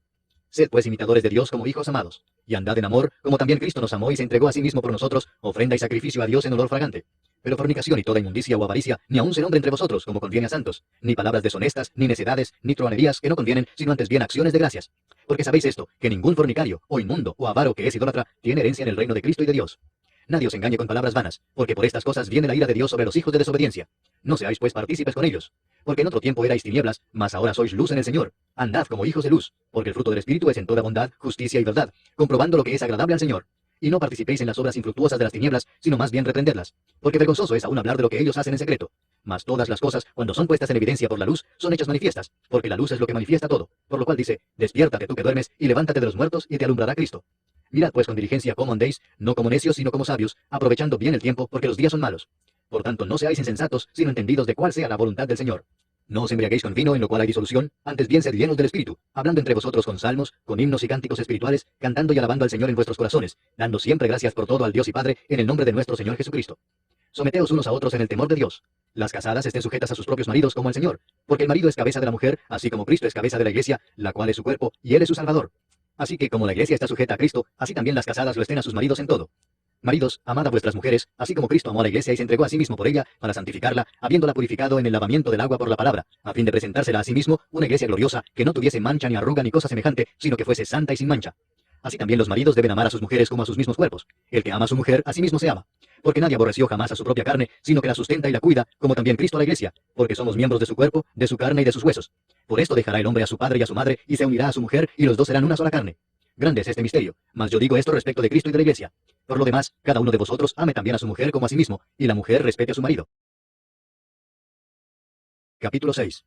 Sed pues imitadores de Dios como hijos amados, y andad en amor, como también Cristo nos amó y se entregó a sí mismo por nosotros, ofrenda y sacrificio a Dios en olor fragante. Pero fornicación y toda inmundicia o avaricia, ni aun se nombre entre vosotros, como conviene a santos, ni palabras deshonestas, ni necedades, ni truhanerías que no convienen, sino antes bien acciones de gracias. Porque sabéis esto, que ningún fornicario, o inmundo, o avaro que es idólatra, tiene herencia en el reino de Cristo y de Dios. Nadie os engañe con palabras vanas, porque por estas cosas viene la ira de Dios sobre los hijos de desobediencia. No seáis pues partícipes con ellos. Porque en otro tiempo erais tinieblas, mas ahora sois luz en el Señor. Andad como hijos de luz, porque el fruto del Espíritu es en toda bondad, justicia y verdad, comprobando lo que es agradable al Señor. Y no participéis en las obras infructuosas de las tinieblas, sino más bien reprendedlas. Porque vergonzoso es aún hablar de lo que ellos hacen en secreto. Mas todas las cosas, cuando son puestas en evidencia por la luz, son hechas manifiestas, porque la luz es lo que manifiesta todo. Por lo cual dice, despiértate tú que duermes, y levántate de los muertos, y te alumbrará Cristo. Mirad pues con diligencia cómo andéis, no como necios, sino como sabios, aprovechando bien el tiempo, porque los días son malos. Por tanto, no seáis insensatos, sino entendidos de cuál sea la voluntad del Señor. No os embriaguéis con vino, en lo cual hay disolución, antes bien sed llenos del Espíritu, hablando entre vosotros con salmos, con himnos y cánticos espirituales, cantando y alabando al Señor en vuestros corazones, dando siempre gracias por todo al Dios y Padre, en el nombre de nuestro Señor Jesucristo. Someteos unos a otros en el temor de Dios. Las casadas estén sujetas a sus propios maridos como al Señor, porque el marido es cabeza de la mujer, así como Cristo es cabeza de la iglesia, la cual es su cuerpo, y Él es su Salvador. Así que como la iglesia está sujeta a Cristo, así también las casadas lo estén a sus maridos en todo. Maridos, amad a vuestras mujeres, así como Cristo amó a la iglesia y se entregó a sí mismo por ella, para santificarla, habiéndola purificado en el lavamiento del agua por la palabra, a fin de presentársela a sí mismo, una iglesia gloriosa, que no tuviese mancha ni arruga ni cosa semejante, sino que fuese santa y sin mancha. Así también los maridos deben amar a sus mujeres como a sus mismos cuerpos. El que ama a su mujer, a sí mismo se ama. Porque nadie aborreció jamás a su propia carne, sino que la sustenta y la cuida, como también Cristo a la iglesia, porque somos miembros de su cuerpo, de su carne y de sus huesos. Por esto dejará el hombre a su padre y a su madre, y se unirá a su mujer, y los dos serán una sola carne. Grande es este misterio, mas yo digo esto respecto de Cristo y de la iglesia. Por lo demás, cada uno de vosotros ame también a su mujer como a sí mismo, y la mujer respete a su marido. Capítulo 6.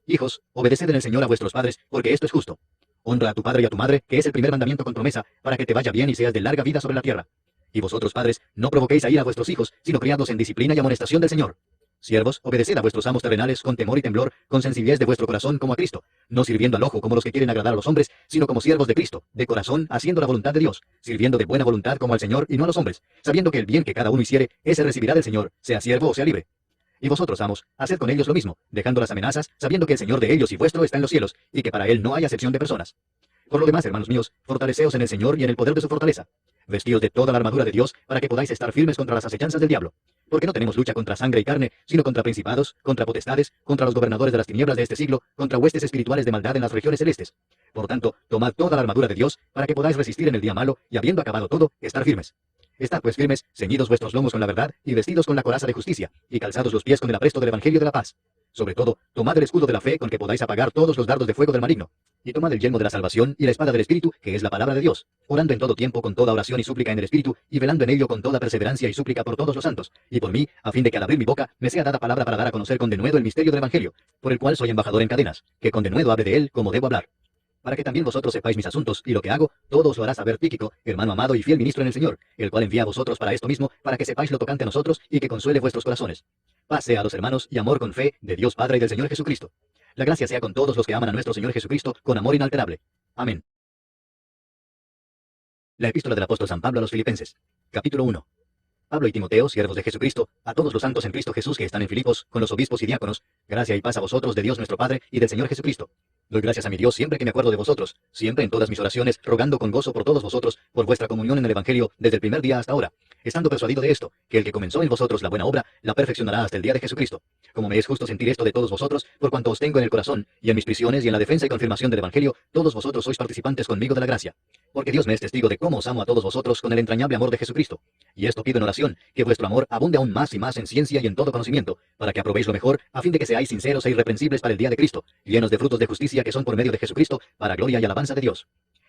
Hijos, obedeced en el Señor a vuestros padres, porque esto es justo. Honra a tu padre y a tu madre, que es el primer mandamiento con promesa, para que te vaya bien y seas de larga vida sobre la tierra. Y vosotros, padres, no provoquéis a ira a vuestros hijos, sino criadlos en disciplina y amonestación del Señor. Siervos, obedeced a vuestros amos terrenales con temor y temblor, con sencillez de vuestro corazón como a Cristo, no sirviendo al ojo como los que quieren agradar a los hombres, sino como siervos de Cristo, de corazón, haciendo la voluntad de Dios, sirviendo de buena voluntad como al Señor y no a los hombres, sabiendo que el bien que cada uno hiciere, ese recibirá del Señor, sea siervo o sea libre. Y vosotros, amos, haced con ellos lo mismo, dejando las amenazas, sabiendo que el Señor de ellos y vuestro está en los cielos, y que para Él no hay acepción de personas. Por lo demás, hermanos míos, fortaleceos en el Señor y en el poder de su fortaleza. Vestíos de toda la armadura de Dios, para que podáis estar firmes contra las acechanzas del diablo. Porque no tenemos lucha contra sangre y carne, sino contra principados, contra potestades, contra los gobernadores de las tinieblas de este siglo, contra huestes espirituales de maldad en las regiones celestes. Por tanto, tomad toda la armadura de Dios, para que podáis resistir en el día malo, y habiendo acabado todo, estar firmes. Estad pues firmes, ceñidos vuestros lomos con la verdad, y vestidos con la coraza de justicia, y calzados los pies con el apresto del evangelio de la paz. Sobre todo, tomad el escudo de la fe con que podáis apagar todos los dardos de fuego del maligno. Y tomad el yelmo de la salvación y la espada del Espíritu, que es la palabra de Dios, orando en todo tiempo con toda oración y súplica en el Espíritu, y velando en ello con toda perseverancia y súplica por todos los santos, y por mí, a fin de que al abrir mi boca me sea dada palabra para dar a conocer con denuedo el misterio del Evangelio, por el cual soy embajador en cadenas, que con denuedo hable de él como debo hablar. Para que también vosotros sepáis mis asuntos y lo que hago, todo os lo hará saber Tíquico, hermano amado y fiel ministro en el Señor, el cual envía a vosotros para esto mismo, para que sepáis lo tocante a nosotros y que consuele vuestros corazones. Paz sea a los hermanos y amor con fe de Dios Padre y del Señor Jesucristo. La gracia sea con todos los que aman a nuestro Señor Jesucristo con amor inalterable. Amén. La epístola del apóstol San Pablo a los Filipenses. Capítulo 1. Pablo y Timoteo, siervos de Jesucristo, a todos los santos en Cristo Jesús que están en Filipos, con los obispos y diáconos, gracia y paz a vosotros de Dios nuestro Padre y del Señor Jesucristo. Doy gracias a mi Dios siempre que me acuerdo de vosotros, siempre en todas mis oraciones, rogando con gozo por todos vosotros, por vuestra comunión en el Evangelio, desde el primer día hasta ahora, estando persuadido de esto, que el que comenzó en vosotros la buena obra, la perfeccionará hasta el día de Jesucristo. Como me es justo sentir esto de todos vosotros, por cuanto os tengo en el corazón, y en mis prisiones y en la defensa y confirmación del Evangelio, todos vosotros sois participantes conmigo de la gracia. Porque Dios me es testigo de cómo os amo a todos vosotros con el entrañable amor de Jesucristo. Y esto pido en oración, que vuestro amor abunde aún más y más en ciencia y en todo conocimiento, para que aprobéis lo mejor, a fin de que seáis sinceros e irreprensibles para el día de Cristo, llenos de frutos de justicia que son por medio de Jesucristo, para gloria y alabanza de Dios.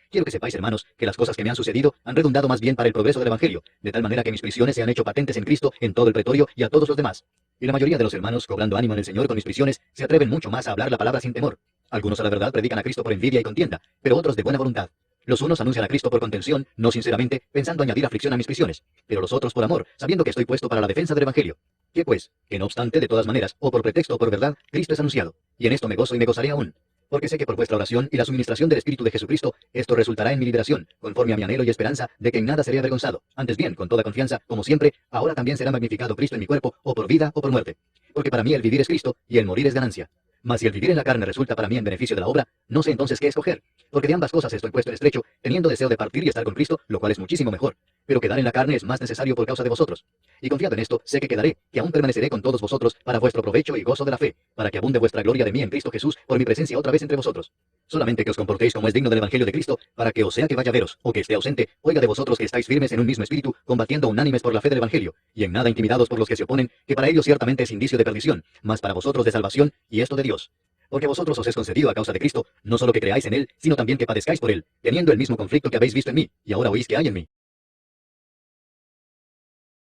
Quiero que sepáis, hermanos, que las cosas que me han sucedido han redundado más bien para el progreso del Evangelio, de tal manera que mis prisiones se han hecho patentes en Cristo en todo el pretorio y a todos los demás. Y la mayoría de los hermanos, cobrando ánimo en el Señor con mis prisiones, se atreven mucho más a hablar la palabra sin temor. Algunos a la verdad predican a Cristo por envidia y contienda, pero otros de buena voluntad. Los unos anuncian a Cristo por contención, no sinceramente, pensando añadir aflicción a mis prisiones, pero los otros por amor, sabiendo que estoy puesto para la defensa del Evangelio. ¿Qué pues? Que no obstante, de todas maneras, o por pretexto o por verdad, Cristo es anunciado. Y en esto me gozo y me gozaré aún. Porque sé que por vuestra oración y la suministración del Espíritu de Jesucristo, esto resultará en mi liberación, conforme a mi anhelo y esperanza de que en nada seré avergonzado. Antes bien, con toda confianza, como siempre, ahora también será magnificado Cristo en mi cuerpo, o por vida o por muerte. Porque para mí el vivir es Cristo, y el morir es ganancia. Mas si el vivir en la carne resulta para mí en beneficio de la obra, no sé entonces qué escoger, porque de ambas cosas estoy puesto en estrecho, teniendo deseo de partir y estar con Cristo, lo cual es muchísimo mejor. Pero quedar en la carne es más necesario por causa de vosotros. Y confiado en esto, sé que quedaré, que aún permaneceré con todos vosotros para vuestro provecho y gozo de la fe, para que abunde vuestra gloria de mí en Cristo Jesús por mi presencia otra vez entre vosotros. Solamente que os comportéis como es digno del Evangelio de Cristo, para que o sea que vaya a veros, o que esté ausente, oiga de vosotros que estáis firmes en un mismo espíritu, combatiendo unánimes por la fe del Evangelio, y en nada intimidados por los que se oponen, que para ellos ciertamente es indicio de perdición, mas para vosotros de salvación, y esto de Dios. Porque a vosotros os es concedido a causa de Cristo, no solo que creáis en Él, sino también que padezcáis por Él, teniendo el mismo conflicto que habéis visto en mí, y ahora oís que hay en mí.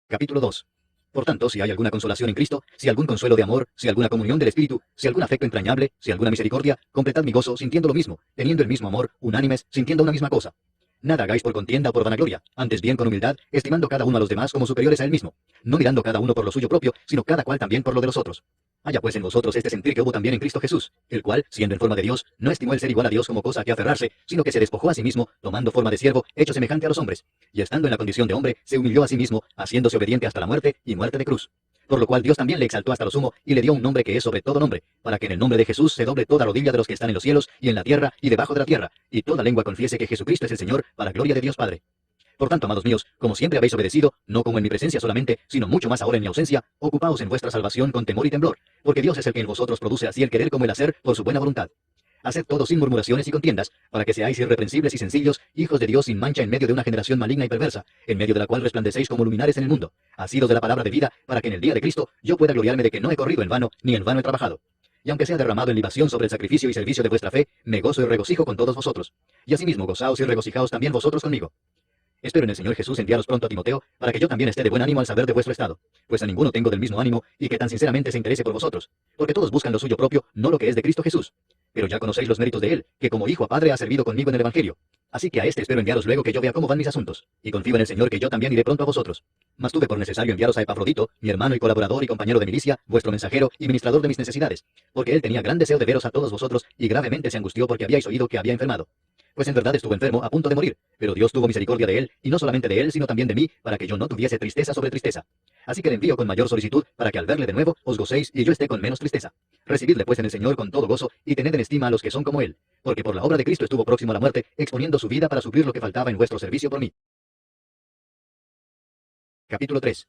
Capítulo 2. Por tanto, si hay alguna consolación en Cristo, si algún consuelo de amor, si alguna comunión del Espíritu, si algún afecto entrañable, si alguna misericordia, completad mi gozo sintiendo lo mismo, teniendo el mismo amor, unánimes, sintiendo una misma cosa. Nada hagáis por contienda o por vanagloria, antes bien con humildad, estimando cada uno a los demás como superiores a él mismo, no mirando cada uno por lo suyo propio, sino cada cual también por lo de los otros. Haya pues en vosotros este sentir que hubo también en Cristo Jesús, el cual, siendo en forma de Dios, no estimó el ser igual a Dios como cosa a que aferrarse, sino que se despojó a sí mismo, tomando forma de siervo, hecho semejante a los hombres, y estando en la condición de hombre, se humilló a sí mismo, haciéndose obediente hasta la muerte, y muerte de cruz. Por lo cual Dios también le exaltó hasta lo sumo, y le dio un nombre que es sobre todo nombre, para que en el nombre de Jesús se doble toda rodilla de los que están en los cielos, y en la tierra, y debajo de la tierra, y toda lengua confiese que Jesucristo es el Señor, para gloria de Dios Padre. Por tanto, amados míos, como siempre habéis obedecido, no como en mi presencia solamente, sino mucho más ahora en mi ausencia, ocupaos en vuestra salvación con temor y temblor, porque Dios es el que en vosotros produce así el querer como el hacer por su buena voluntad. Haced todo sin murmuraciones y contiendas, para que seáis irreprensibles y sencillos, hijos de Dios sin mancha en medio de una generación maligna y perversa, en medio de la cual resplandecéis como luminares en el mundo, asidos de la palabra de vida, para que en el día de Cristo yo pueda gloriarme de que no he corrido en vano, ni en vano he trabajado. Y aunque sea derramado en libación sobre el sacrificio y servicio de vuestra fe, me gozo y regocijo con todos vosotros. Y asimismo gozaos y regocijaos también vosotros conmigo. Espero en el Señor Jesús enviaros pronto a Timoteo, para que yo también esté de buen ánimo al saber de vuestro estado, pues a ninguno tengo del mismo ánimo, y que tan sinceramente se interese por vosotros, porque todos buscan lo suyo propio, no lo que es de Cristo Jesús. Pero ya conocéis los méritos de él, que como hijo a padre ha servido conmigo en el Evangelio. Así que a este espero enviaros luego que yo vea cómo van mis asuntos, y confío en el Señor que yo también iré pronto a vosotros. Mas tuve por necesario enviaros a Epafrodito, mi hermano y colaborador y compañero de milicia, vuestro mensajero y ministrador de mis necesidades, porque él tenía gran deseo de veros a todos vosotros, y gravemente se angustió porque habíais oído que había enfermado. Pues en verdad estuvo enfermo, a punto de morir, pero Dios tuvo misericordia de él, y no solamente de él, sino también de mí, para que yo no tuviese tristeza sobre tristeza. Así que le envío con mayor solicitud, para que al verle de nuevo, os gocéis y yo esté con menos tristeza. Recibidle pues en el Señor con todo gozo, y tened en estima a los que son como él, porque por la obra de Cristo estuvo próximo a la muerte, exponiendo su vida para suplir lo que faltaba en vuestro servicio por mí. Capítulo 3.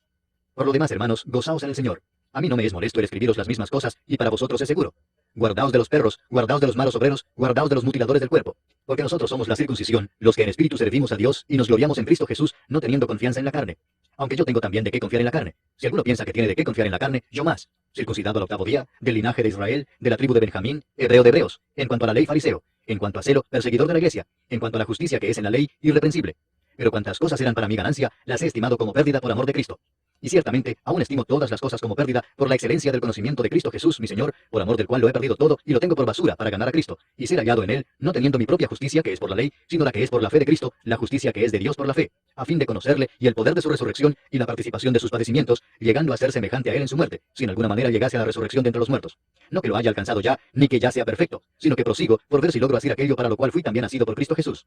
Por lo demás, hermanos, gozaos en el Señor. A mí no me es molesto el escribiros las mismas cosas, y para vosotros es seguro. Guardaos de los perros, guardaos de los malos obreros, guardaos de los mutiladores del cuerpo. Porque nosotros somos la circuncisión, los que en espíritu servimos a Dios, y nos gloriamos en Cristo Jesús, no teniendo confianza en la carne. Aunque yo tengo también de qué confiar en la carne. Si alguno piensa que tiene de qué confiar en la carne, yo más. Circuncidado al octavo día, del linaje de Israel, de la tribu de Benjamín, hebreo de hebreos, en cuanto a la ley fariseo, en cuanto a celo, perseguidor de la iglesia, en cuanto a la justicia que es en la ley, irreprensible. Pero cuantas cosas eran para mi ganancia, las he estimado como pérdida por amor de Cristo. Y ciertamente, aún estimo todas las cosas como pérdida por la excelencia del conocimiento de Cristo Jesús, mi Señor, por amor del cual lo he perdido todo, y lo tengo por basura para ganar a Cristo, y ser hallado en él, no teniendo mi propia justicia que es por la ley, sino la que es por la fe de Cristo, la justicia que es de Dios por la fe, a fin de conocerle y el poder de su resurrección y la participación de sus padecimientos, llegando a ser semejante a él en su muerte, si en alguna manera llegase a la resurrección de entre los muertos. No que lo haya alcanzado ya, ni que ya sea perfecto, sino que prosigo por ver si logro hacer aquello para lo cual fui también asido por Cristo Jesús.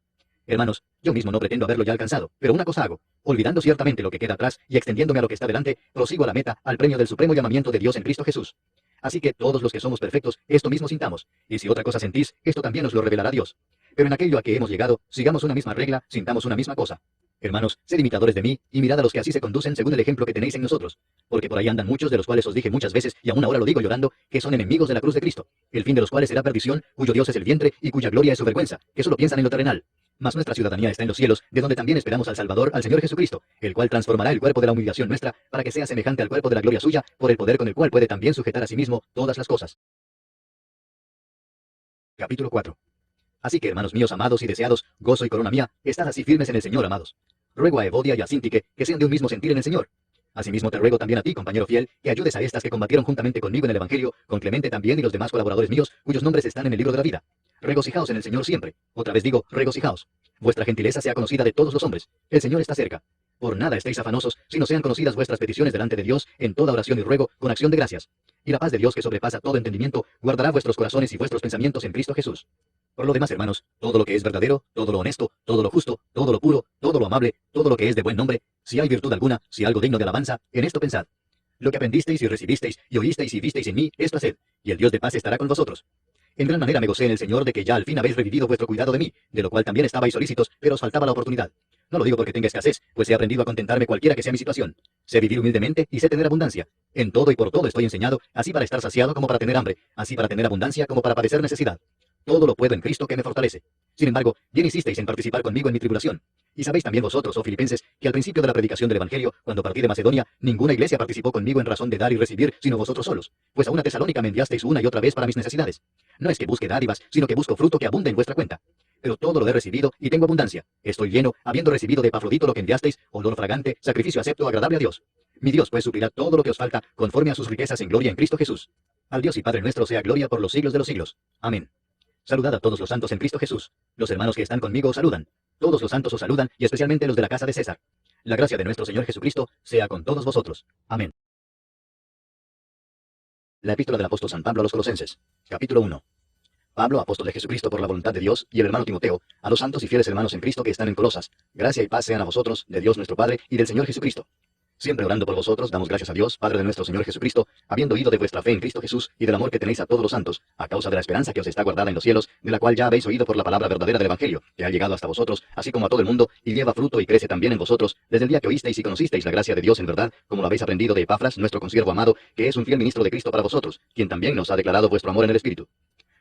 Hermanos, yo mismo no pretendo haberlo ya alcanzado, pero una cosa hago, olvidando ciertamente lo que queda atrás y extendiéndome a lo que está delante, prosigo a la meta, al premio del supremo llamamiento de Dios en Cristo Jesús. Así que todos los que somos perfectos, esto mismo sintamos, y si otra cosa sentís, esto también os lo revelará Dios. Pero en aquello a que hemos llegado, sigamos una misma regla, sintamos una misma cosa. Hermanos, sed imitadores de mí, y mirad a los que así se conducen según el ejemplo que tenéis en nosotros. Porque por ahí andan muchos de los cuales os dije muchas veces, y aún ahora lo digo llorando, que son enemigos de la cruz de Cristo, el fin de los cuales será perdición, cuyo Dios es el vientre, y cuya gloria es su vergüenza, que solo piensan en lo terrenal. Mas nuestra ciudadanía está en los cielos, de donde también esperamos al Salvador, al Señor Jesucristo, el cual transformará el cuerpo de la humillación nuestra, para que sea semejante al cuerpo de la gloria suya, por el poder con el cual puede también sujetar a sí mismo todas las cosas. Capítulo 4. Así que, hermanos míos amados y deseados, gozo y corona mía, estad así firmes en el Señor, amados. Ruego a Evodia y a Síntique que sean de un mismo sentir en el Señor. Asimismo te ruego también a ti, compañero fiel, que ayudes a estas que combatieron juntamente conmigo en el Evangelio, con Clemente también y los demás colaboradores míos, cuyos nombres están en el libro de la vida. Regocijaos en el Señor siempre. Otra vez digo, regocijaos. Vuestra gentileza sea conocida de todos los hombres. El Señor está cerca. Por nada estéis afanosos, sino sean conocidas vuestras peticiones delante de Dios, en toda oración y ruego, con acción de gracias. Y la paz de Dios, que sobrepasa todo entendimiento, guardará vuestros corazones y vuestros pensamientos en Cristo Jesús. Por lo demás, hermanos, todo lo que es verdadero, todo lo honesto, todo lo justo, todo lo puro, todo lo amable, todo lo que es de buen nombre, si hay virtud alguna, si algo digno de alabanza, en esto pensad. Lo que aprendisteis y recibisteis y oísteis y visteis en mí, esto haced, y el Dios de paz estará con vosotros. En gran manera me gocé en el Señor de que ya al fin habéis revivido vuestro cuidado de mí, de lo cual también estabais solícitos, pero os faltaba la oportunidad. No lo digo porque tenga escasez, pues he aprendido a contentarme cualquiera que sea mi situación. Sé vivir humildemente y sé tener abundancia. En todo y por todo estoy enseñado, así para estar saciado como para tener hambre, así para tener abundancia como para padecer necesidad. Todo lo puedo en Cristo que me fortalece. Sin embargo, bien hicisteis en participar conmigo en mi tribulación. Y sabéis también vosotros, oh filipenses, que al principio de la predicación del Evangelio, cuando partí de Macedonia, ninguna iglesia participó conmigo en razón de dar y recibir, sino vosotros solos. Pues a una Tesalónica me enviasteis una y otra vez para mis necesidades. No es que busque dádivas, sino que busco fruto que abunde en vuestra cuenta. Pero todo lo he recibido y tengo abundancia. Estoy lleno, habiendo recibido de Epafrodito lo que enviasteis, olor fragante, sacrificio acepto, agradable a Dios. Mi Dios pues suplirá todo lo que os falta, conforme a sus riquezas en gloria en Cristo Jesús. Al Dios y Padre nuestro sea gloria por los siglos de los siglos. Amén. Saludad a todos los santos en Cristo Jesús. Los hermanos que están conmigo os saludan. Todos los santos os saludan, y especialmente los de la casa de César. La gracia de nuestro Señor Jesucristo sea con todos vosotros. Amén. La epístola del apóstol San Pablo a los Colosenses. Capítulo 1. Pablo, apóstol de Jesucristo por la voluntad de Dios, y el hermano Timoteo, a los santos y fieles hermanos en Cristo que están en Colosas. Gracia y paz sean a vosotros, de Dios nuestro Padre, y del Señor Jesucristo. Siempre orando por vosotros, damos gracias a Dios, Padre de nuestro Señor Jesucristo, habiendo oído de vuestra fe en Cristo Jesús y del amor que tenéis a todos los santos, a causa de la esperanza que os está guardada en los cielos, de la cual ya habéis oído por la palabra verdadera del Evangelio, que ha llegado hasta vosotros, así como a todo el mundo, y lleva fruto y crece también en vosotros, desde el día que oísteis y conocisteis la gracia de Dios en verdad, como lo habéis aprendido de Epafras, nuestro consiervo amado, que es un fiel ministro de Cristo para vosotros, quien también nos ha declarado vuestro amor en el Espíritu.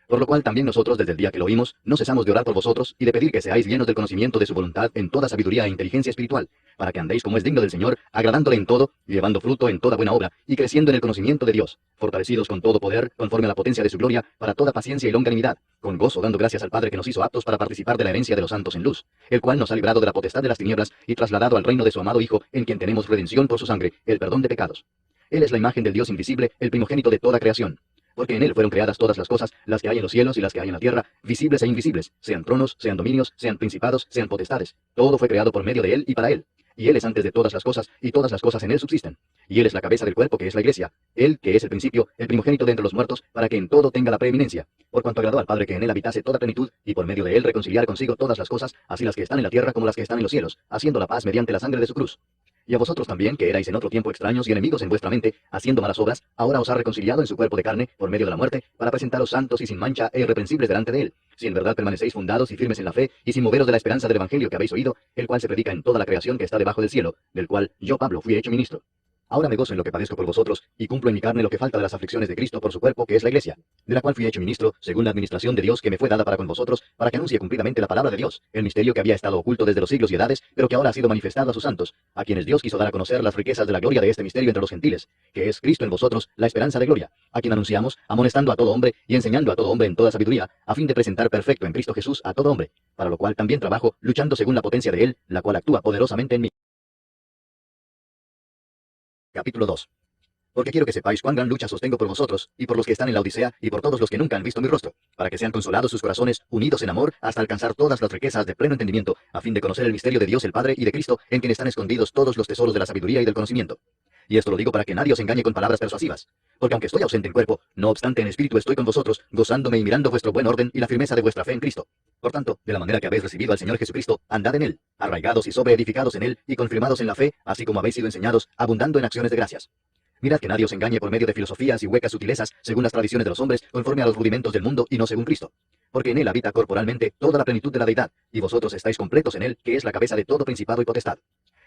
Por lo cual también nosotros, desde el día que lo oímos, no cesamos de orar por vosotros y de pedir que seáis llenos del conocimiento de su voluntad en toda sabiduría e inteligencia espiritual, para que andéis como es digno del Señor, agradándole en todo, llevando fruto en toda buena obra, y creciendo en el conocimiento de Dios, fortalecidos con todo poder, conforme a la potencia de su gloria, para toda paciencia y longanimidad, con gozo dando gracias al Padre que nos hizo aptos para participar de la herencia de los santos en luz, el cual nos ha librado de la potestad de las tinieblas y trasladado al reino de su amado Hijo, en quien tenemos redención por su sangre, el perdón de pecados. Él es la imagen del Dios invisible, el primogénito de toda creación. Porque en él fueron creadas todas las cosas, las que hay en los cielos y las que hay en la tierra, visibles e invisibles, sean tronos, sean dominios, sean principados, sean potestades. Todo fue creado por medio de él y para él. Y él es antes de todas las cosas, y todas las cosas en él subsisten. Y él es la cabeza del cuerpo, que es la iglesia. Él, que es el principio, el primogénito de entre los muertos, para que en todo tenga la preeminencia. Por cuanto agradó al Padre que en él habitase toda plenitud, y por medio de él reconciliar consigo todas las cosas, así las que están en la tierra como las que están en los cielos, haciendo la paz mediante la sangre de su cruz. Y a vosotros también, que erais en otro tiempo extraños y enemigos en vuestra mente, haciendo malas obras, ahora os ha reconciliado en su cuerpo de carne, por medio de la muerte, para presentaros santos y sin mancha e irreprensibles delante de él, si en verdad permanecéis fundados y firmes en la fe, y sin moveros de la esperanza del Evangelio que habéis oído, el cual se predica en toda la creación que está debajo del cielo, del cual yo, Pablo, fui hecho ministro. Ahora me gozo en lo que padezco por vosotros, y cumplo en mi carne lo que falta de las aflicciones de Cristo por su cuerpo, que es la iglesia, de la cual fui hecho ministro, según la administración de Dios que me fue dada para con vosotros, para que anuncie cumplidamente la palabra de Dios, el misterio que había estado oculto desde los siglos y edades, pero que ahora ha sido manifestado a sus santos, a quienes Dios quiso dar a conocer las riquezas de la gloria de este misterio entre los gentiles, que es Cristo en vosotros, la esperanza de gloria, a quien anunciamos, amonestando a todo hombre y enseñando a todo hombre en toda sabiduría, a fin de presentar perfecto en Cristo Jesús a todo hombre, para lo cual también trabajo, luchando según la potencia de él, la cual actúa poderosamente en mí. Capítulo 2. Porque quiero que sepáis cuán gran lucha sostengo por vosotros, y por los que están en la Odisea, y por todos los que nunca han visto mi rostro, para que sean consolados sus corazones, unidos en amor, hasta alcanzar todas las riquezas de pleno entendimiento, a fin de conocer el misterio de Dios el Padre y de Cristo, en quien están escondidos todos los tesoros de la sabiduría y del conocimiento. Y esto lo digo para que nadie os engañe con palabras persuasivas. Porque aunque estoy ausente en cuerpo, no obstante en espíritu estoy con vosotros, gozándome y mirando vuestro buen orden y la firmeza de vuestra fe en Cristo. Por tanto, de la manera que habéis recibido al Señor Jesucristo, andad en él, arraigados y sobreedificados en él, y confirmados en la fe, así como habéis sido enseñados, abundando en acciones de gracias. Mirad que nadie os engañe por medio de filosofías y huecas sutilezas, según las tradiciones de los hombres, conforme a los rudimentos del mundo y no según Cristo. Porque en él habita corporalmente toda la plenitud de la deidad, y vosotros estáis completos en él, que es la cabeza de todo principado y potestad.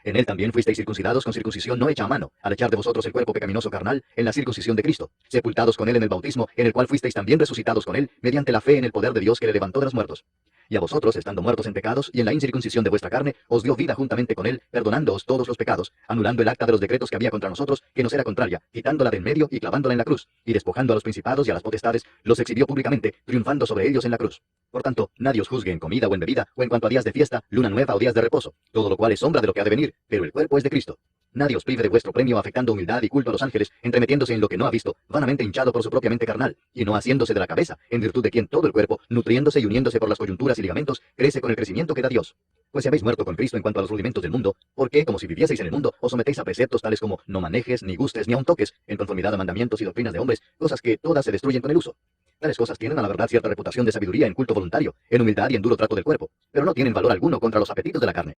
En él también fuisteis circuncidados con circuncisión no hecha a mano, al echar de vosotros el cuerpo pecaminoso carnal, en la circuncisión de Cristo, sepultados con él en el bautismo, en el cual fuisteis también resucitados con él, mediante la fe en el poder de Dios que le levantó de los muertos. Y a vosotros, estando muertos en pecados y en la incircuncisión de vuestra carne, os dio vida juntamente con él, perdonándoos todos los pecados, anulando el acta de los decretos que había contra nosotros, que nos era contraria, quitándola de en medio y clavándola en la cruz, y despojando a los principados y a las potestades, los exhibió públicamente, triunfando sobre ellos en la cruz. Por tanto, nadie os juzgue en comida o en bebida, o en cuanto a días de fiesta, luna nueva o días de reposo, todo lo cual es sombra de lo que ha de venir, pero el cuerpo es de Cristo. Nadie os prive de vuestro premio afectando humildad y culto a los ángeles, entremetiéndose en lo que no ha visto, vanamente hinchado por su propia mente carnal, y no haciéndose de la cabeza, en virtud de quien todo el cuerpo, nutriéndose y uniéndose por las coyunturas y ligamentos, crece con el crecimiento que da Dios. Pues si habéis muerto con Cristo en cuanto a los rudimentos del mundo, ¿por qué, como si vivieseis en el mundo, os sometéis a preceptos tales como no manejes, ni gustes, ni aun toques, en conformidad a mandamientos y doctrinas de hombres, cosas que todas se destruyen con el uso? Tales cosas tienen a la verdad cierta reputación de sabiduría en culto voluntario, en humildad y en duro trato del cuerpo, pero no tienen valor alguno contra los apetitos de la carne.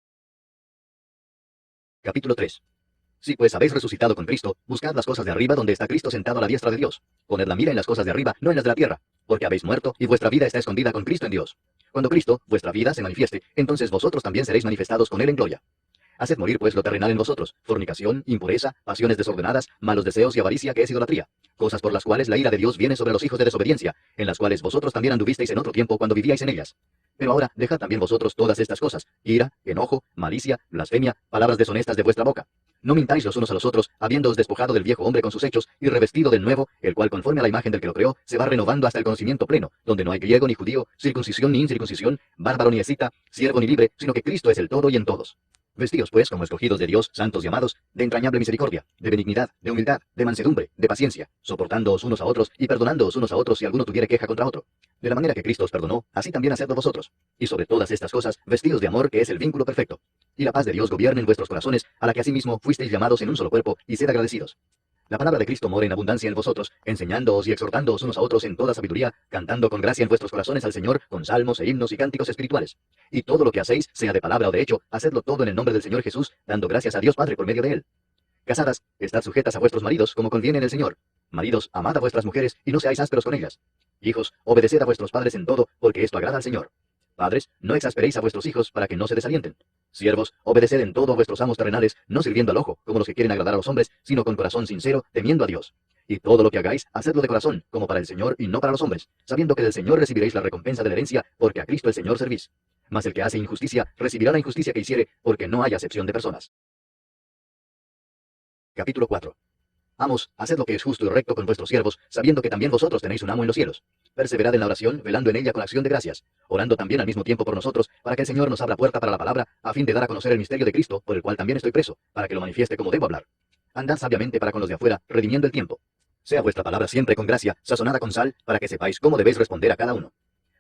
Capítulo 3. Si pues habéis resucitado con Cristo, buscad las cosas de arriba donde está Cristo sentado a la diestra de Dios. Poned la mira en las cosas de arriba, no en las de la tierra, porque habéis muerto y vuestra vida está escondida con Cristo en Dios. Cuando Cristo, vuestra vida, se manifieste, entonces vosotros también seréis manifestados con Él en gloria. Haced morir pues lo terrenal en vosotros, fornicación, impureza, pasiones desordenadas, malos deseos y avaricia, que es idolatría, cosas por las cuales la ira de Dios viene sobre los hijos de desobediencia, en las cuales vosotros también anduvisteis en otro tiempo cuando vivíais en ellas. Pero ahora dejad también vosotros todas estas cosas: ira, enojo, malicia, blasfemia, palabras deshonestas de vuestra boca. No mintáis los unos a los otros, habiéndoos despojado del viejo hombre con sus hechos, y revestido del nuevo, el cual conforme a la imagen del que lo creó, se va renovando hasta el conocimiento pleno, donde no hay griego ni judío, circuncisión ni incircuncisión, bárbaro ni escita, siervo ni libre, sino que Cristo es el todo y en todos. Vestíos pues como escogidos de Dios, santos y amados, de entrañable misericordia, de benignidad, de humildad, de mansedumbre, de paciencia, soportándoos unos a otros y perdonándoos unos a otros si alguno tuviere queja contra otro. De la manera que Cristo os perdonó, así también hacedlo vosotros. Y sobre todas estas cosas, vestíos de amor, que es el vínculo perfecto. Y la paz de Dios gobierne en vuestros corazones, a la que asimismo fuisteis llamados en un solo cuerpo, y sed agradecidos. La palabra de Cristo mora en abundancia en vosotros, enseñándoos y exhortándoos unos a otros en toda sabiduría, cantando con gracia en vuestros corazones al Señor, con salmos e himnos y cánticos espirituales. Y todo lo que hacéis, sea de palabra o de hecho, hacedlo todo en el nombre del Señor Jesús, dando gracias a Dios Padre por medio de Él. Casadas, estad sujetas a vuestros maridos, como conviene en el Señor. Maridos, amad a vuestras mujeres, y no seáis ásperos con ellas. Hijos, obedeced a vuestros padres en todo, porque esto agrada al Señor. Padres, no exasperéis a vuestros hijos para que no se desalienten. Siervos, obedeced en todo a vuestros amos terrenales, no sirviendo al ojo, como los que quieren agradar a los hombres, sino con corazón sincero, temiendo a Dios. Y todo lo que hagáis, hacedlo de corazón, como para el Señor y no para los hombres, sabiendo que del Señor recibiréis la recompensa de la herencia, porque a Cristo el Señor servís. Mas el que hace injusticia, recibirá la injusticia que hiciere, porque no hay acepción de personas. Capítulo 4. Amos, haced lo que es justo y recto con vuestros siervos, sabiendo que también vosotros tenéis un amo en los cielos. Perseverad en la oración, velando en ella con acción de gracias, orando también al mismo tiempo por nosotros, para que el Señor nos abra puerta para la palabra, a fin de dar a conocer el misterio de Cristo, por el cual también estoy preso, para que lo manifieste como debo hablar. Andad sabiamente para con los de afuera, redimiendo el tiempo. Sea vuestra palabra siempre con gracia, sazonada con sal, para que sepáis cómo debéis responder a cada uno.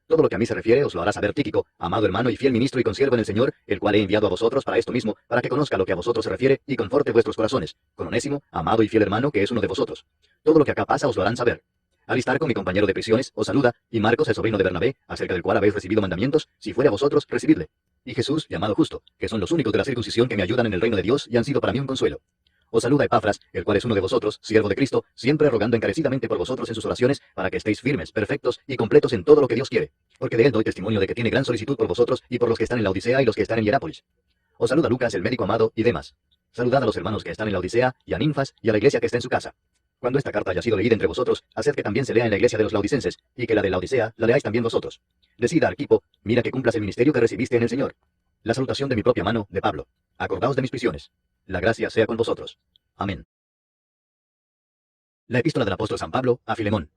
Todo lo que a mí se refiere os lo hará saber Tíquico, amado hermano y fiel ministro y consiervo en el Señor, el cual he enviado a vosotros para esto mismo, para que conozca lo que a vosotros se refiere y conforte vuestros corazones, con Onésimo, amado y fiel hermano, que es uno de vosotros. Todo lo que acá pasa os lo harán saber. Aristarco, mi compañero de prisiones, os saluda, y Marcos, el sobrino de Bernabé, acerca del cual habéis recibido mandamientos, si fuere a vosotros, recibidle. Y Jesús, llamado Justo, que son los únicos de la circuncisión que me ayudan en el reino de Dios y han sido para mí un consuelo. Os saluda Epafras, el cual es uno de vosotros, siervo de Cristo, siempre rogando encarecidamente por vosotros en sus oraciones, para que estéis firmes, perfectos y completos en todo lo que Dios quiere. Porque de él doy testimonio de que tiene gran solicitud por vosotros y por los que están en la Odisea y los que están en Hierápolis. Os saluda Lucas, el médico amado, y demás. Saludad a los hermanos que están en la Odisea, y a Ninfas, y a la iglesia que está en su casa. Cuando esta carta haya sido leída entre vosotros, haced que también se lea en la iglesia de los laodicenses, y que la de la Odisea la leáis también vosotros. Decid a Arquipo, mira que cumplas el ministerio que recibiste en el Señor. La salutación de mi propia mano, de Pablo. Acordaos de mis prisiones. La gracia sea con vosotros. Amén. La epístola del apóstol San Pablo a Filemón.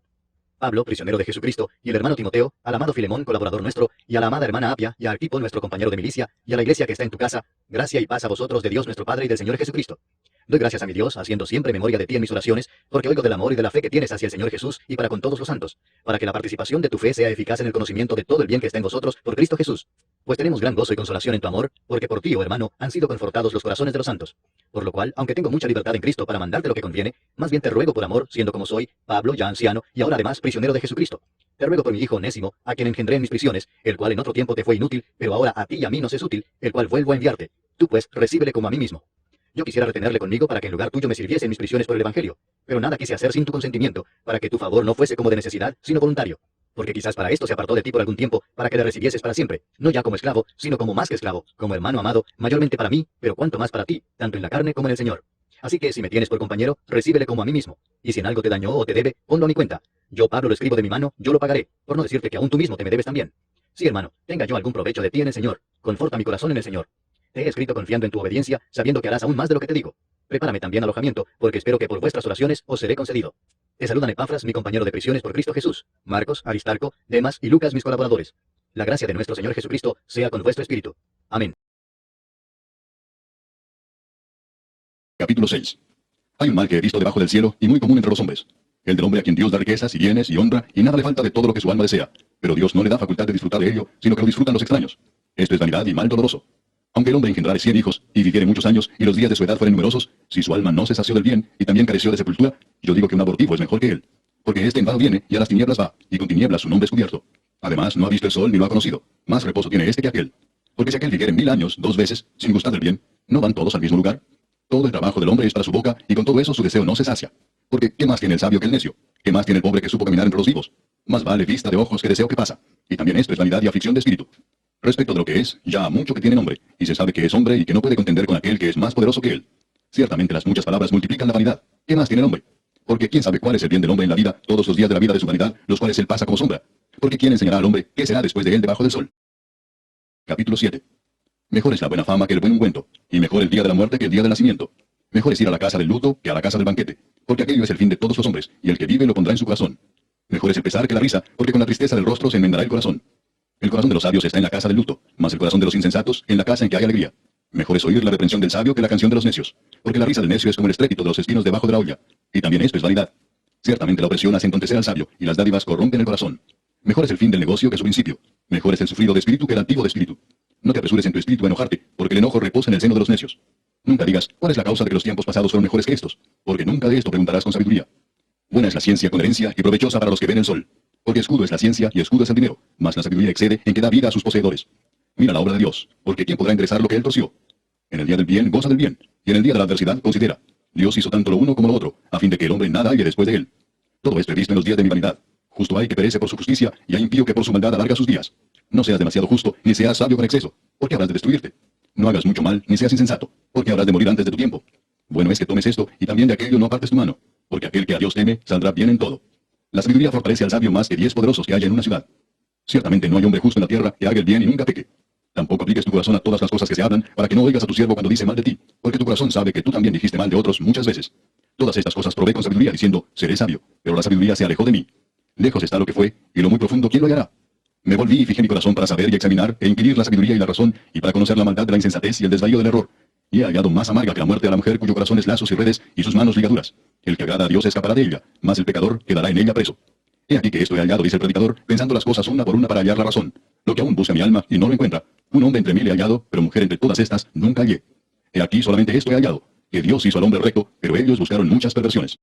Pablo, prisionero de Jesucristo, y el hermano Timoteo, al amado Filemón, colaborador nuestro, y a la amada hermana Apia, y a Arquipo, nuestro compañero de milicia, y a la iglesia que está en tu casa, gracia y paz a vosotros de Dios nuestro Padre y del Señor Jesucristo. Doy gracias a mi Dios, haciendo siempre memoria de ti en mis oraciones, porque oigo del amor y de la fe que tienes hacia el Señor Jesús y para con todos los santos, para que la participación de tu fe sea eficaz en el conocimiento de todo el bien que está en vosotros por Cristo Jesús. Pues tenemos gran gozo y consolación en tu amor, porque por ti, oh hermano, han sido confortados los corazones de los santos. Por lo cual, aunque tengo mucha libertad en Cristo para mandarte lo que conviene, más bien te ruego por amor, siendo como soy, Pablo, ya anciano, y ahora además prisionero de Jesucristo. Te ruego por mi hijo Onésimo, a quien engendré en mis prisiones, el cual en otro tiempo te fue inútil, pero ahora a ti y a mí nos es útil, el cual vuelvo a enviarte. Tú pues, recíbele como a mí mismo. Yo quisiera retenerle conmigo para que en lugar tuyo me sirviese en mis prisiones por el Evangelio, pero nada quise hacer sin tu consentimiento, para que tu favor no fuese como de necesidad, sino voluntario. Porque quizás para esto se apartó de ti por algún tiempo, para que le recibieses para siempre, no ya como esclavo, sino como más que esclavo, como hermano amado, mayormente para mí, pero cuanto más para ti, tanto en la carne como en el Señor. Así que si me tienes por compañero, recíbele como a mí mismo, y si en algo te dañó o te debe, ponlo a mi cuenta. Yo, Pablo, lo escribo de mi mano, yo lo pagaré, por no decirte que aún tú mismo te me debes también. Sí, hermano, tenga yo algún provecho de ti en el Señor, conforta mi corazón en el Señor. Te he escrito confiando en tu obediencia, sabiendo que harás aún más de lo que te digo. Prepárame también alojamiento, porque espero que por vuestras oraciones os seré concedido. Te saludan Epafras, mi compañero de prisiones por Cristo Jesús, Marcos, Aristarco, Demas y Lucas, mis colaboradores. La gracia de nuestro Señor Jesucristo sea con vuestro espíritu. Amén. Capítulo 6. Hay un mal que he visto debajo del cielo y muy común entre los hombres. El del hombre a quien Dios da riquezas y bienes y honra y nada le falta de todo lo que su alma desea. Pero Dios no le da facultad de disfrutar de ello, sino que lo disfrutan los extraños. Esto es vanidad y mal doloroso. Aunque el hombre engendrare 100 hijos y viviere muchos años y los días de su edad fueren numerosos, si su alma no se sació del bien y también careció de sepultura, yo digo que un abortivo es mejor que él. Porque este en vano viene y a las tinieblas va, y con tinieblas su nombre es cubierto. Además no ha visto el sol ni lo ha conocido. Más reposo tiene este que aquel. Porque si aquel viviere 1000 años 2 veces, sin gustar del bien, ¿no van todos al mismo lugar? Todo el trabajo del hombre es para su boca, y con todo eso su deseo no se sacia. Porque, ¿qué más tiene el sabio que el necio? ¿Qué más tiene el pobre que supo caminar entre los vivos? Más vale vista de ojos que deseo que pasa. Y también esto es vanidad y aflicción de espíritu. Respecto de lo que es, ya mucho que tiene nombre, y se sabe que es hombre y que no puede contender con aquel que es más poderoso que él. Ciertamente las muchas palabras multiplican la vanidad. ¿Qué más tiene el hombre? Porque quién sabe cuál es el bien del hombre en la vida, todos los días de la vida de su vanidad, los cuales él pasa como sombra. Porque quién enseñará al hombre qué será después de él debajo del sol. Capítulo 7. Mejor es la buena fama que el buen ungüento, y mejor el día de la muerte que el día del nacimiento. Mejor es ir a la casa del luto que a la casa del banquete, porque aquello es el fin de todos los hombres, y el que vive lo pondrá en su corazón. Mejor es el pesar que la risa, porque con la tristeza del rostro se enmendará el corazón. El corazón de los sabios está en la casa del luto, mas el corazón de los insensatos en la casa en que hay alegría. Mejor es oír la reprensión del sabio que la canción de los necios, porque la risa del necio es como el estrépito de los espinos debajo de la olla. Y también esto es vanidad. Ciertamente la opresión hace entontecer al sabio, y las dádivas corrompen el corazón. Mejor es el fin del negocio que su principio. Mejor es el sufrido de espíritu que el altivo de espíritu. No te apresures en tu espíritu a enojarte, porque el enojo reposa en el seno de los necios. Nunca digas, ¿cuál es la causa de que los tiempos pasados fueron mejores que estos? Porque nunca de esto preguntarás con sabiduría. Buena es la ciencia con herencia y provechosa para los que ven el sol. Porque escudo es la ciencia y escudo es el dinero, mas la sabiduría excede en que da vida a sus poseedores. Mira la obra de Dios, porque ¿quién podrá enderezar lo que él torció? En el día del bien goza del bien, y en el día de la adversidad considera. Dios hizo tanto lo uno como lo otro, a fin de que el hombre nada halle después de él. Todo esto he visto en los días de mi vanidad. Justo hay que perece por su justicia, y hay impío que por su maldad alarga sus días. No seas demasiado justo, ni seas sabio con exceso, porque habrás de destruirte. No hagas mucho mal, ni seas insensato, porque habrás de morir antes de tu tiempo. Bueno es que tomes esto, y también de aquello no apartes tu mano, porque aquel que a Dios teme saldrá bien en todo. La sabiduría fortalece al sabio más que 10 poderosos que haya en una ciudad. Ciertamente no hay hombre justo en la tierra que haga el bien y nunca peque. Tampoco apliques tu corazón a todas las cosas que se hablan, para que no oigas a tu siervo cuando dice mal de ti, porque tu corazón sabe que tú también dijiste mal de otros muchas veces. Todas estas cosas probé con sabiduría, diciendo, seré sabio, pero la sabiduría se alejó de mí. Lejos está lo que fue, y lo muy profundo, ¿quién lo hallará? Me volví y fijé mi corazón para saber y examinar, e inquirir la sabiduría y la razón, y para conocer la maldad de la insensatez y el desvarío del error. Y he hallado más amarga que la muerte a la mujer cuyo corazón es lazos y redes, y sus manos ligaduras. El que agrada a Dios escapará de ella, mas el pecador quedará en ella preso. He aquí que esto he hallado, dice el predicador, pensando las cosas una por una para hallar la razón. Lo que aún busca mi alma, y no lo encuentra. Un hombre entre mil he hallado, pero mujer entre todas estas nunca hallé. He aquí solamente esto he hallado, que Dios hizo al hombre recto, pero ellos buscaron muchas perversiones.